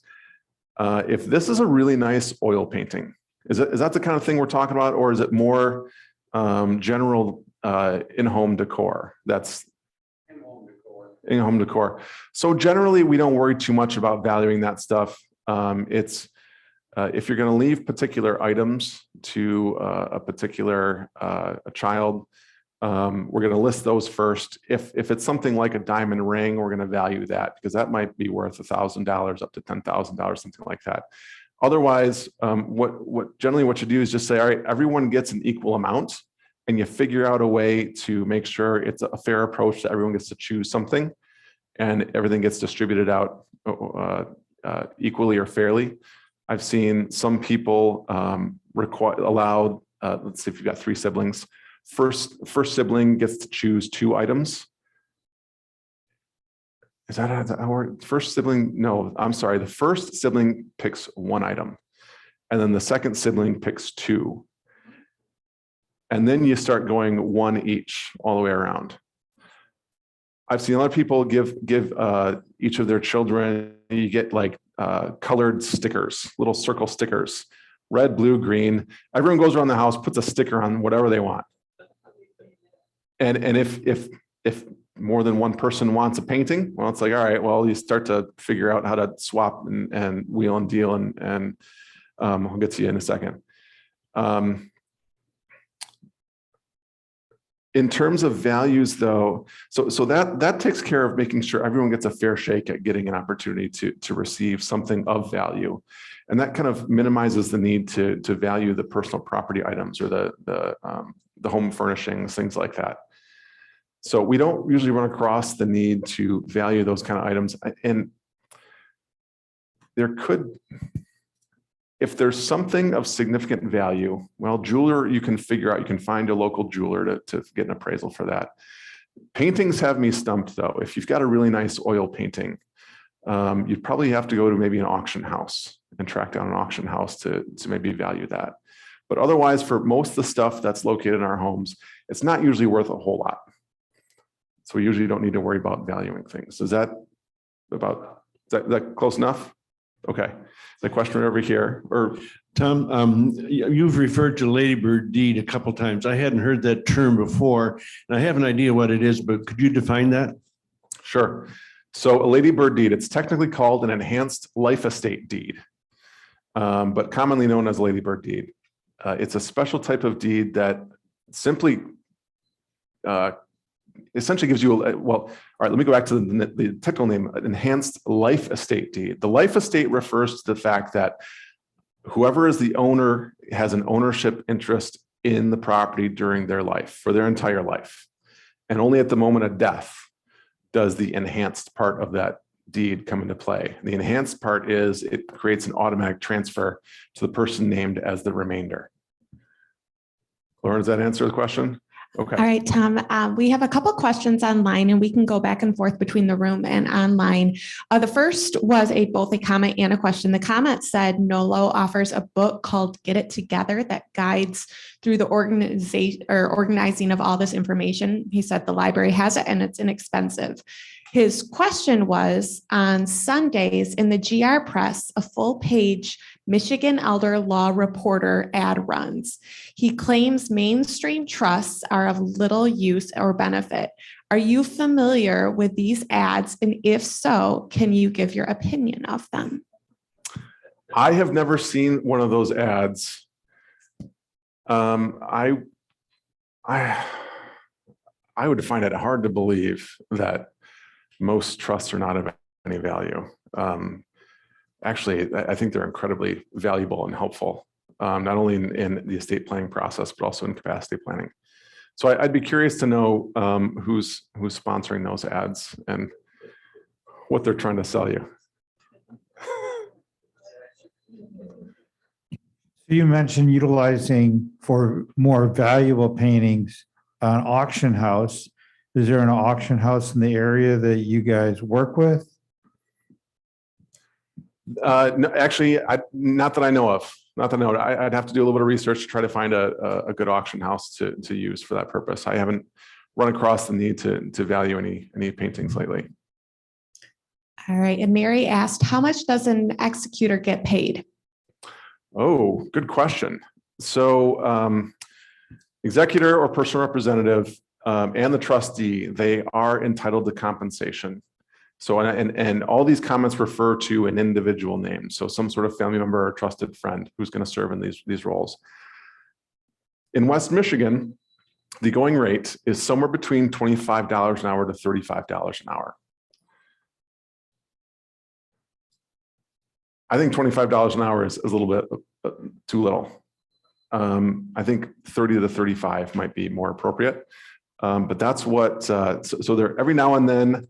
If this is a really nice oil painting, is that the kind of thing we're talking about, or is it more general in-home decor? That's in-home decor. So generally, we don't worry too much about valuing that stuff. If you're going to leave particular items to a particular a child, we're going to list those first. If it's something like a diamond ring, we're going to value that, because that might be worth $1,000 up to $10,000, something like that. Otherwise, what you do is just say, all right, everyone gets an equal amount, and you figure out a way to make sure it's a fair approach that everyone gets to choose something, and everything gets distributed out equally or fairly. I've seen some people allow, let's see, if you've got 3 siblings, first sibling gets to choose 2 items. Is that how first sibling? No, I'm sorry. The first sibling picks 1 item, and then the second sibling picks 2. And then you start going 1 each all the way around. I've seen a lot of people give each of their children, you get like colored stickers, little circle stickers, red, blue, green. Everyone goes around the house, puts a sticker on whatever they want. And if more than one person wants a painting, well, it's like, all right, well, you start to figure out how to swap and wheel and deal, and I'll get to you in a second. In terms of values, though, so that takes care of making sure everyone gets a fair shake at getting an opportunity to receive something of value, and that kind of minimizes the need to value the personal property items or the home furnishings, things like that. So we don't usually run across the need to value those kind of items, and there could. If there's something of significant value, well, jeweler, you can figure out, you can find a local jeweler to get an appraisal for that. Paintings have me stumped, though. If you've got a really nice oil painting, you'd probably have to go to maybe an auction house and track down an auction house to maybe value that. But otherwise, for most of the stuff that's located in our homes, it's not usually worth a whole lot. So we usually don't need to worry about valuing things. Is that close enough? Okay. The question right over here, or Tom, you've referred to ladybird deed a couple of times. I hadn't heard that term before, and I have an idea what it is, but could you define that? Sure. So a ladybird deed, it's technically called an enhanced life estate deed, but commonly known as a ladybird deed. It's a special type of deed that simply essentially gives you all right, let me go back to the technical name, enhanced life estate deed. The life estate refers to the fact that whoever is the owner has an ownership interest in the property during their life, for their entire life. And only at the moment of death does the enhanced part of that deed come into play. The enhanced part is it creates an automatic transfer to the person named as the remainder. Lauren, does that answer the question? Okay. All right, Tom, we have a couple questions online and we can go back and forth between the room and online. The first was both a comment and a question. The comment said Nolo offers a book called Get It Together that guides through the organization or organizing of all this information. He said the library has it and it's inexpensive. His question was, on Sundays in the GR Press, a full-page Michigan Elder Law Reporter ad runs. He claims mainstream trusts are of little use or benefit. Are you familiar with these ads? And if so, can you give your opinion of them? I have never seen one of those ads. I would find it hard to believe that most trusts are not of any value. Actually, I think they're incredibly valuable and helpful, not only in the estate planning process, but also in capacity planning. So I'd be curious to know who's sponsoring those ads and what they're trying to sell you. You mentioned utilizing for more valuable paintings an auction house. Is there an auction house in the area that you guys work with? No, actually, not that I know of. Not that I know. I'd have to do a little bit of research to try to find a good auction house to use for that purpose. I haven't run across the need to value any paintings lately. All right. And Mary asked, how much does an executor get paid? Oh, good question. So executor or personal representative and the trustee, they are entitled to compensation. So, and all these comments refer to an individual name. So some sort of family member or trusted friend who's going to serve in these roles. In West Michigan, the going rate is somewhere between $25 an hour to $35 an hour. I think $25 an hour is a little bit too little. I think 30 to 35 might be more appropriate. But that's what, so there, every now and then,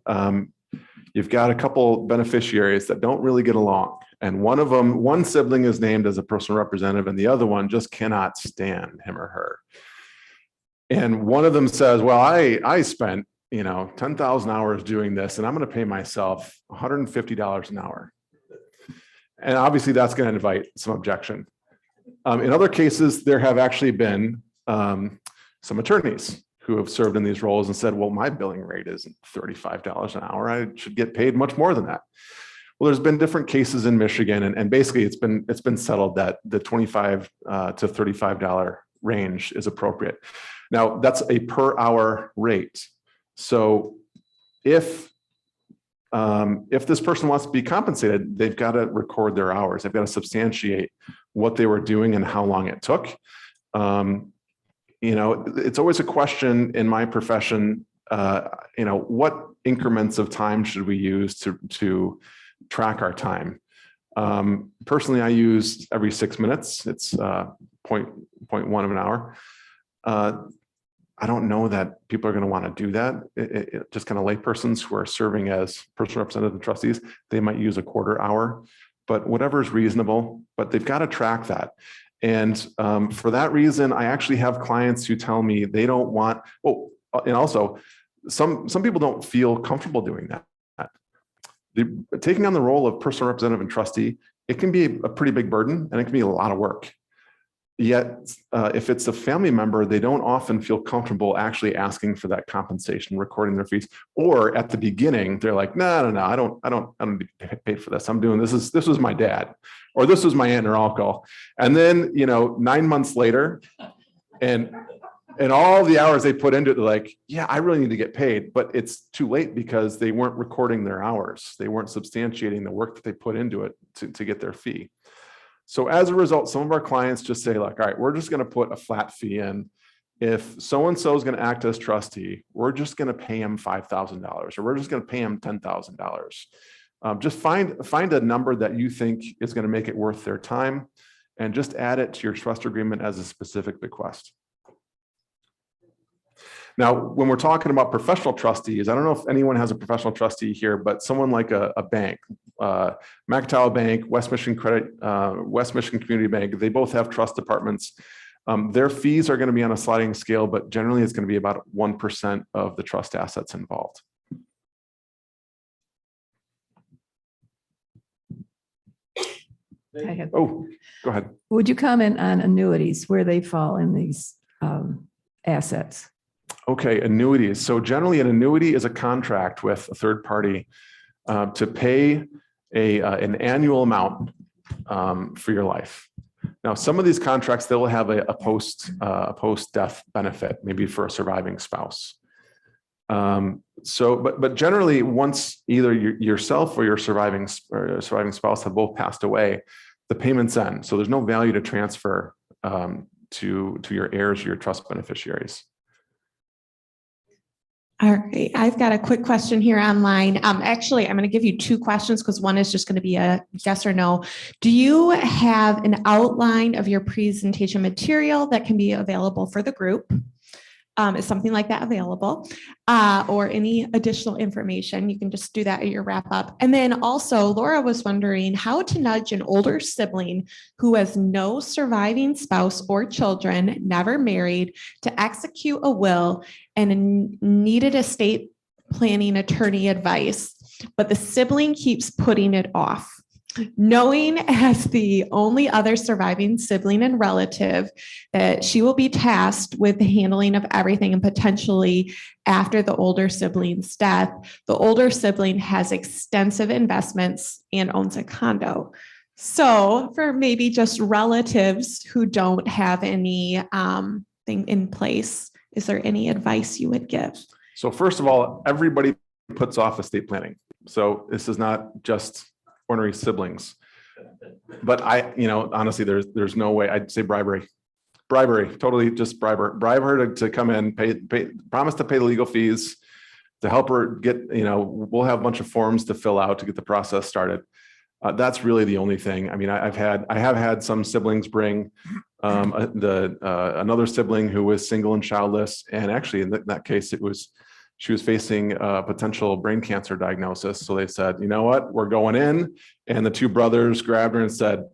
you've got a couple beneficiaries that don't really get along. And one sibling is named as a personal representative and the other one just cannot stand him or her. And one of them says, well, I spent, 10,000 hours doing this and I'm going to pay myself $150 an hour. And obviously that's going to invite some objection. In other cases, there have actually been some attorneys who have served in these roles and said, well, my billing rate isn't $35 an hour. I should get paid much more than that. Well, there's been different cases in Michigan, and basically it's been settled that the $25 to $35 range is appropriate. Now, that's a per hour rate. So if this person wants to be compensated, they've got to record their hours. They've got to substantiate what they were doing and how long it took. It's always a question in my profession, what increments of time should we use to track our time? Personally, I use every 6 minutes. It's 0.1 of an hour. I don't know that people are going to want to do that. Just kind of laypersons who are serving as personal representatives and trustees, they might use a quarter hour, but whatever is reasonable, but they've got to track that. And for that reason, I actually have clients who tell me they don't want, and also some people don't feel comfortable doing that. Taking on the role of personal representative and trustee, it can be a pretty big burden and it can be a lot of work. Yet, if it's a family member, they don't often feel comfortable actually asking for that compensation, recording their fees, or at the beginning, they're like, no, I don't get paid for this. I'm doing this. This was my dad, or this was my aunt or uncle. And then, 9 months later, and all the hours they put into it, they're like, yeah, I really need to get paid, but it's too late because they weren't recording their hours. They weren't substantiating the work that they put into it to get their fee. So as a result, some of our clients just say, like, all right, we're just going to put a flat fee in. If so-and-so is going to act as trustee, we're just going to pay him $5,000, or we're just going to pay him $10,000. Just find a number that you think is going to make it worth their time, and just add it to your trust agreement as a specific bequest. Now, when we're talking about professional trustees, I don't know if anyone has a professional trustee here, but someone like a bank, Macatawa Bank, West Michigan Credit, West Michigan Community Bank, they both have trust departments. Their fees are going to be on a sliding scale, but generally it's going to be about 1% of the trust assets involved. Oh, go ahead. Would you comment on annuities, where they fall in these assets? Okay, annuities. So generally an annuity is a contract with a third party to pay an annual amount for your life. Now, some of these contracts, they'll have a post-death benefit, maybe for a surviving spouse. But generally, once either yourself or your surviving spouse have both passed away, the payments end. So there's no value to transfer to your heirs or your trust beneficiaries. All right, I've got a quick question here online. Actually, I'm going to give you two questions because one is just going to be a yes or no. Do you have an outline of your presentation material that can be available for the group? Is something like that available? Or any additional information? You can just do that at your wrap up. And then also, Laura was wondering how to nudge an older sibling who has no surviving spouse or children, never married, to execute a will and needed estate planning attorney advice, but the sibling keeps putting it off. Knowing as the only other surviving sibling and relative that she will be tasked with the handling of everything and potentially after the older sibling's death, the older sibling has extensive investments and owns a condo. So for maybe just relatives who don't have any thing in place, is there any advice you would give? So first of all, everybody puts off estate planning. So this is not just ornery siblings, but honestly, there's no way. I'd say bribery, totally just bribe her to come in, promise to pay the legal fees to help her get, we'll have a bunch of forms to fill out to get the process started. That's really the only thing. I mean, I have had some siblings bring another sibling who was single and childless. And actually in that case, she was facing a potential brain cancer diagnosis. So they said, you know what, we're going in. And the two brothers grabbed her and said,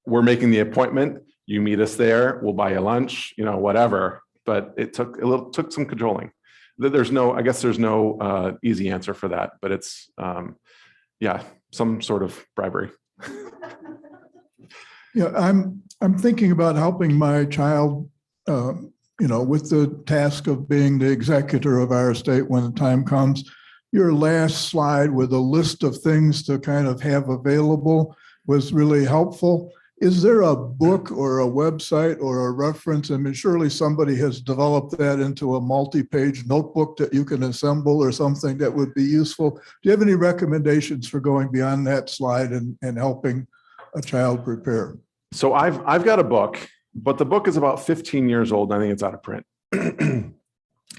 we're making the appointment. You meet us there. We'll buy you lunch, whatever. But it took some cajoling. There's no easy answer for that, but it's, some sort of bribery. Yeah, I'm thinking about helping my child, with the task of being the executor of our estate when the time comes. Your last slide with a list of things to kind of have available was really helpful. Is there a book or a website or a reference? I mean, surely somebody has developed that into a multi-page notebook that you can assemble or something that would be useful. Do you have any recommendations for going beyond that slide and helping a child prepare? So I've got a book, but the book is about 15 years old. I think it's out of print.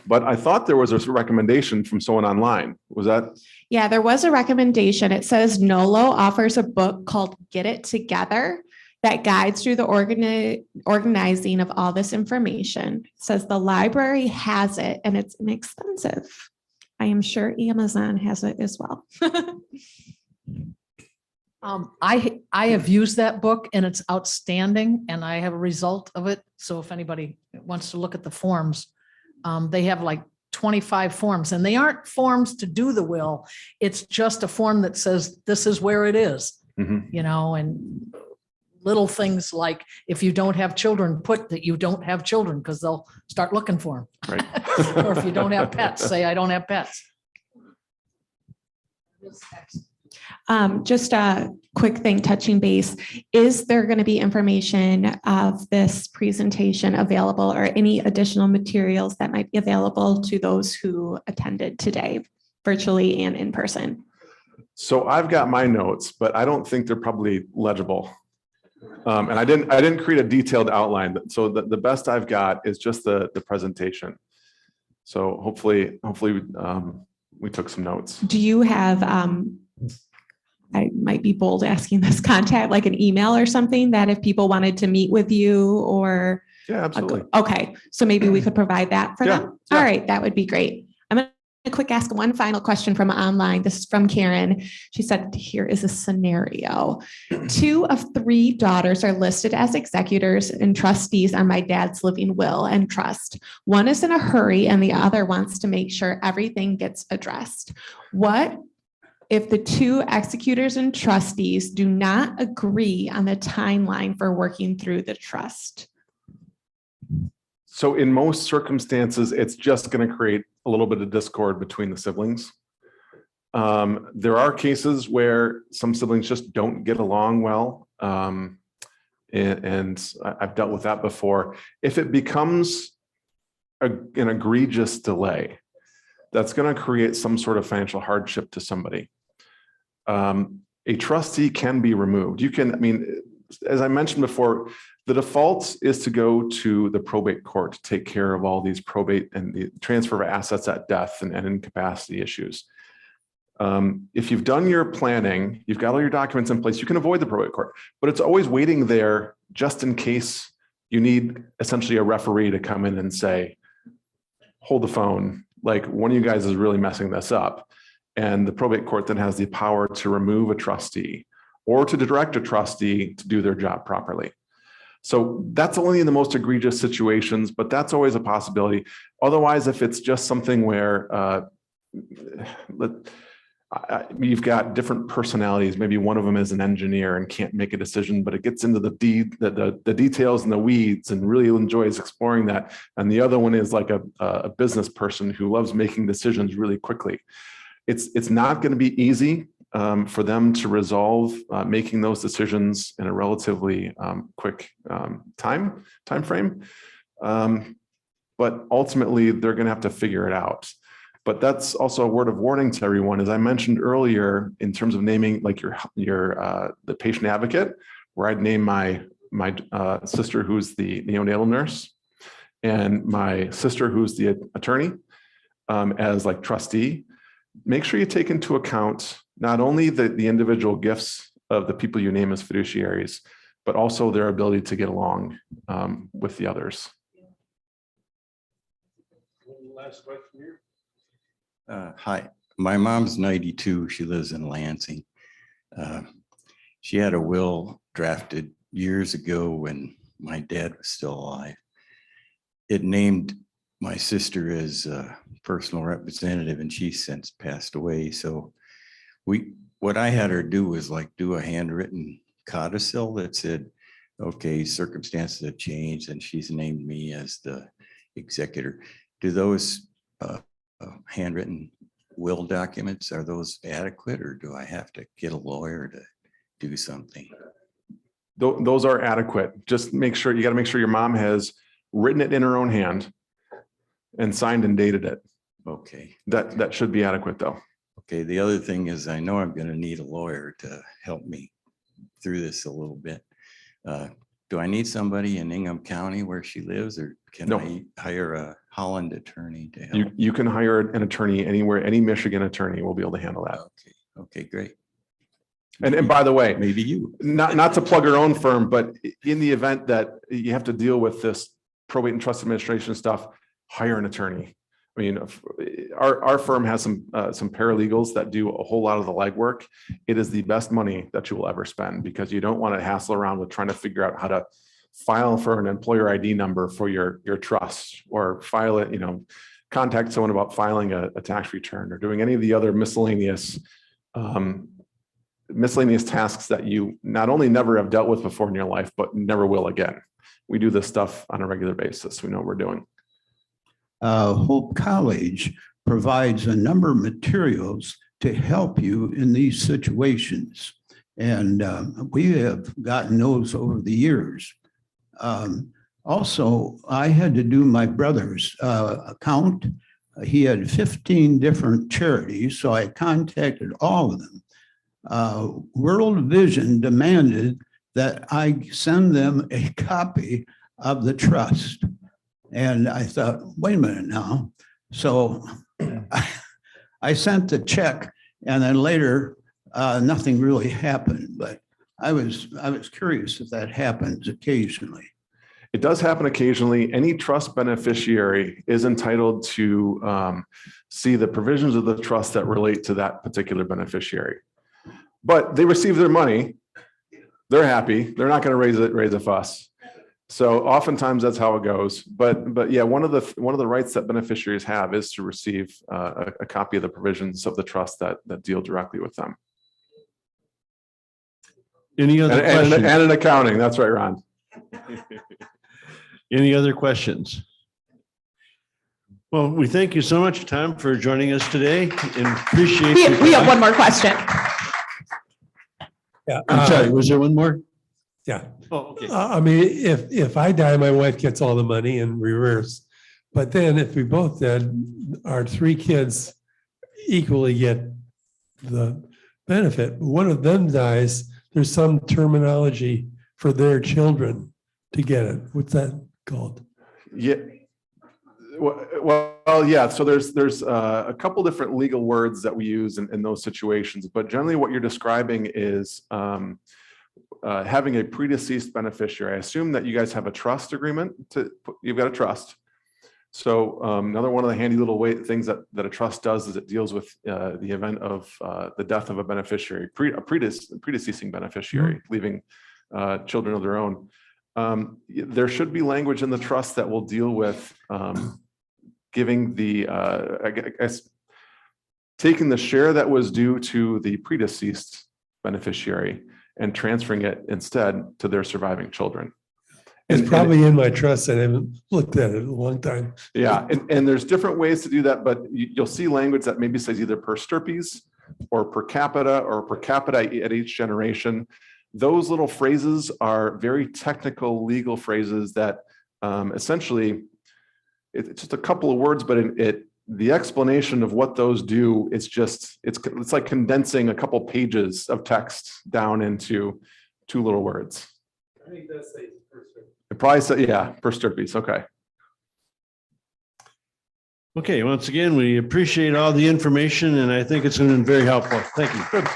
But I thought there was a recommendation from someone online. Was that? Yeah, there was a recommendation. It says Nolo offers a book called Get It Together that guides through the organizing of all this information. It says the library has it and it's inexpensive. I am sure Amazon has it as well. I have used that book and it's outstanding and I have a result of it. So if anybody wants to look at the forms, they have like 25 forms and they aren't forms to do the will. It's just a form that says, this is where it is, and little things like if you don't have children, put that you don't have children because they'll start looking for them. Right. Or if you don't have pets, say, I don't have pets. Just a quick thing, touching base. Is there going to be information of this presentation available or any additional materials that might be available to those who attended today, virtually and in person? So I've got my notes, but I don't think they're probably legible. And I didn't create a detailed outline. So the best I've got is just the presentation. So hopefully we took some notes. Do you have, I might be bold asking this, contact, like an email or something that if people wanted to meet with you or Yeah, absolutely. Okay, so maybe we could provide that for Yeah, them? yeah. All right, that would be great. I'm going to quick ask one final question from online. This is from Karen. She said, here is a scenario. 2 of 3 daughters are listed as executors and trustees on my dad's living will and trust. One is in a hurry and the other wants to make sure everything gets addressed. What if the 2 executors and trustees do not agree on the timeline for working through the trust? So in most circumstances, it's just going to create a little bit of discord between the siblings. There are cases where some siblings just don't get along well. And I've dealt with that before. If it becomes an egregious delay, that's going to create some sort of financial hardship to somebody. A trustee can be removed. You can, I mean, as I mentioned before, the default is to go to the probate court to take care of all these probate and the transfer of assets at death and incapacity issues. If you've done your planning, you've got all your documents in place, you can avoid the probate court, but it's always waiting there just in case you need essentially a referee to come in and say, hold the phone, like one of you guys is really messing this up. And the probate court then has the power to remove a trustee or to direct a trustee to do their job properly. So that's only in the most egregious situations, but that's always a possibility. Otherwise, if it's just something where you've got different personalities, maybe one of them is an engineer and can't make a decision, but it gets into the details and the weeds and really enjoys exploring that. And the other one is like a business person who loves making decisions really quickly. It's not going to be easy for them to resolve making those decisions in a relatively quick time frame. But ultimately, they're going to have to figure it out. But that's also a word of warning to everyone. As I mentioned earlier, in terms of naming like the patient advocate, where I'd name my sister who's the neonatal nurse and my sister who's the attorney as like trustee. Make sure you take into account not only the individual gifts of the people you name as fiduciaries, but also their ability to get along with the others. Last question here. Hi, my mom's 92. She lives in Lansing. She had a will drafted years ago when my dad was still alive. It named my sister as a personal representative, and she's since passed away. So what I had her do was like do a handwritten codicil that said, okay, circumstances have changed, and she's named me as the executor. Do those handwritten will documents, are those adequate, or do I have to get a lawyer to do something? Those are adequate. Just make sure, you got to make sure your mom has written it in her own hand and signed and dated it. Okay. That should be adequate though. Okay. The other thing is I know I'm going to need a lawyer to help me through this a little bit. Do I need somebody in Ingham County where she lives, or can No. I hire a Holland attorney to help? You can hire an attorney anywhere, any Michigan attorney will be able to handle that. Okay. Okay, great. And by the way, Maybe you. not to plug our own firm, but in the event that you have to deal with this probate and trust administration stuff, hire an attorney. I mean, our firm has some paralegals that do a whole lot of the legwork. It is the best money that you will ever spend, because you don't want to hassle around with trying to figure out how to file for an employer ID number for your trust, or file it, contact someone about filing a tax return, or doing any of the other miscellaneous tasks that you not only never have dealt with before in your life, but never will again. We do this stuff on a regular basis. We know what we're doing. Hope College provides a number of materials to help you in these situations. And we have gotten those over the years. Also, I had to do my brother's account. He had 15 different charities, so I contacted all of them. World Vision demanded that I send them a copy of the trust. And I thought, wait a minute now. So I sent the check, and then later nothing really happened. But I was curious if that happens occasionally. It does happen occasionally. Any trust beneficiary is entitled to see the provisions of the trust that relate to that particular beneficiary. But they receive their money. They're happy. They're not going to raise a fuss. So oftentimes that's how it goes. But yeah, one of the rights that beneficiaries have is to receive a copy of the provisions of the trust that deal directly with them. Any other questions? And an accounting. That's right, Ron. Any other questions? Well, we thank you so much, Tom, for joining us today and appreciate. We have one more question. Yeah. I'm sorry, was there one more? Yeah. Oh, okay. I mean, if I die, my wife gets all the money in reverse. But then if we both did, our 3 kids equally get the benefit. One of them dies, there's some terminology for their children to get it. What's that called? Yeah. Well, yeah. So there's a couple different legal words that we use in those situations, but generally what you're describing is having a predeceased beneficiary. I assume that you guys have a trust agreement. You've got a trust. So another one of the handy little things that a trust does is it deals with the event of the death of a beneficiary, a predeceasing beneficiary, leaving children of their own. There should be language in the trust that will deal with giving I guess, taking the share that was due to the predeceased beneficiary and transferring it instead to their surviving children. It's probably in my trust. I haven't looked at it in a long time. Yeah, and there's different ways to do that, but you'll see language that maybe says either per stirpes or per capita at each generation. Those little phrases are very technical legal phrases that essentially it's just a couple of words, but the explanation of what those do, it's like condensing a couple pages of text down into 2 little words. I think that's the first one. It probably said, yeah, per stirpes. Okay. Okay, once again, we appreciate all the information and I think it's been very helpful. Thank you. Good.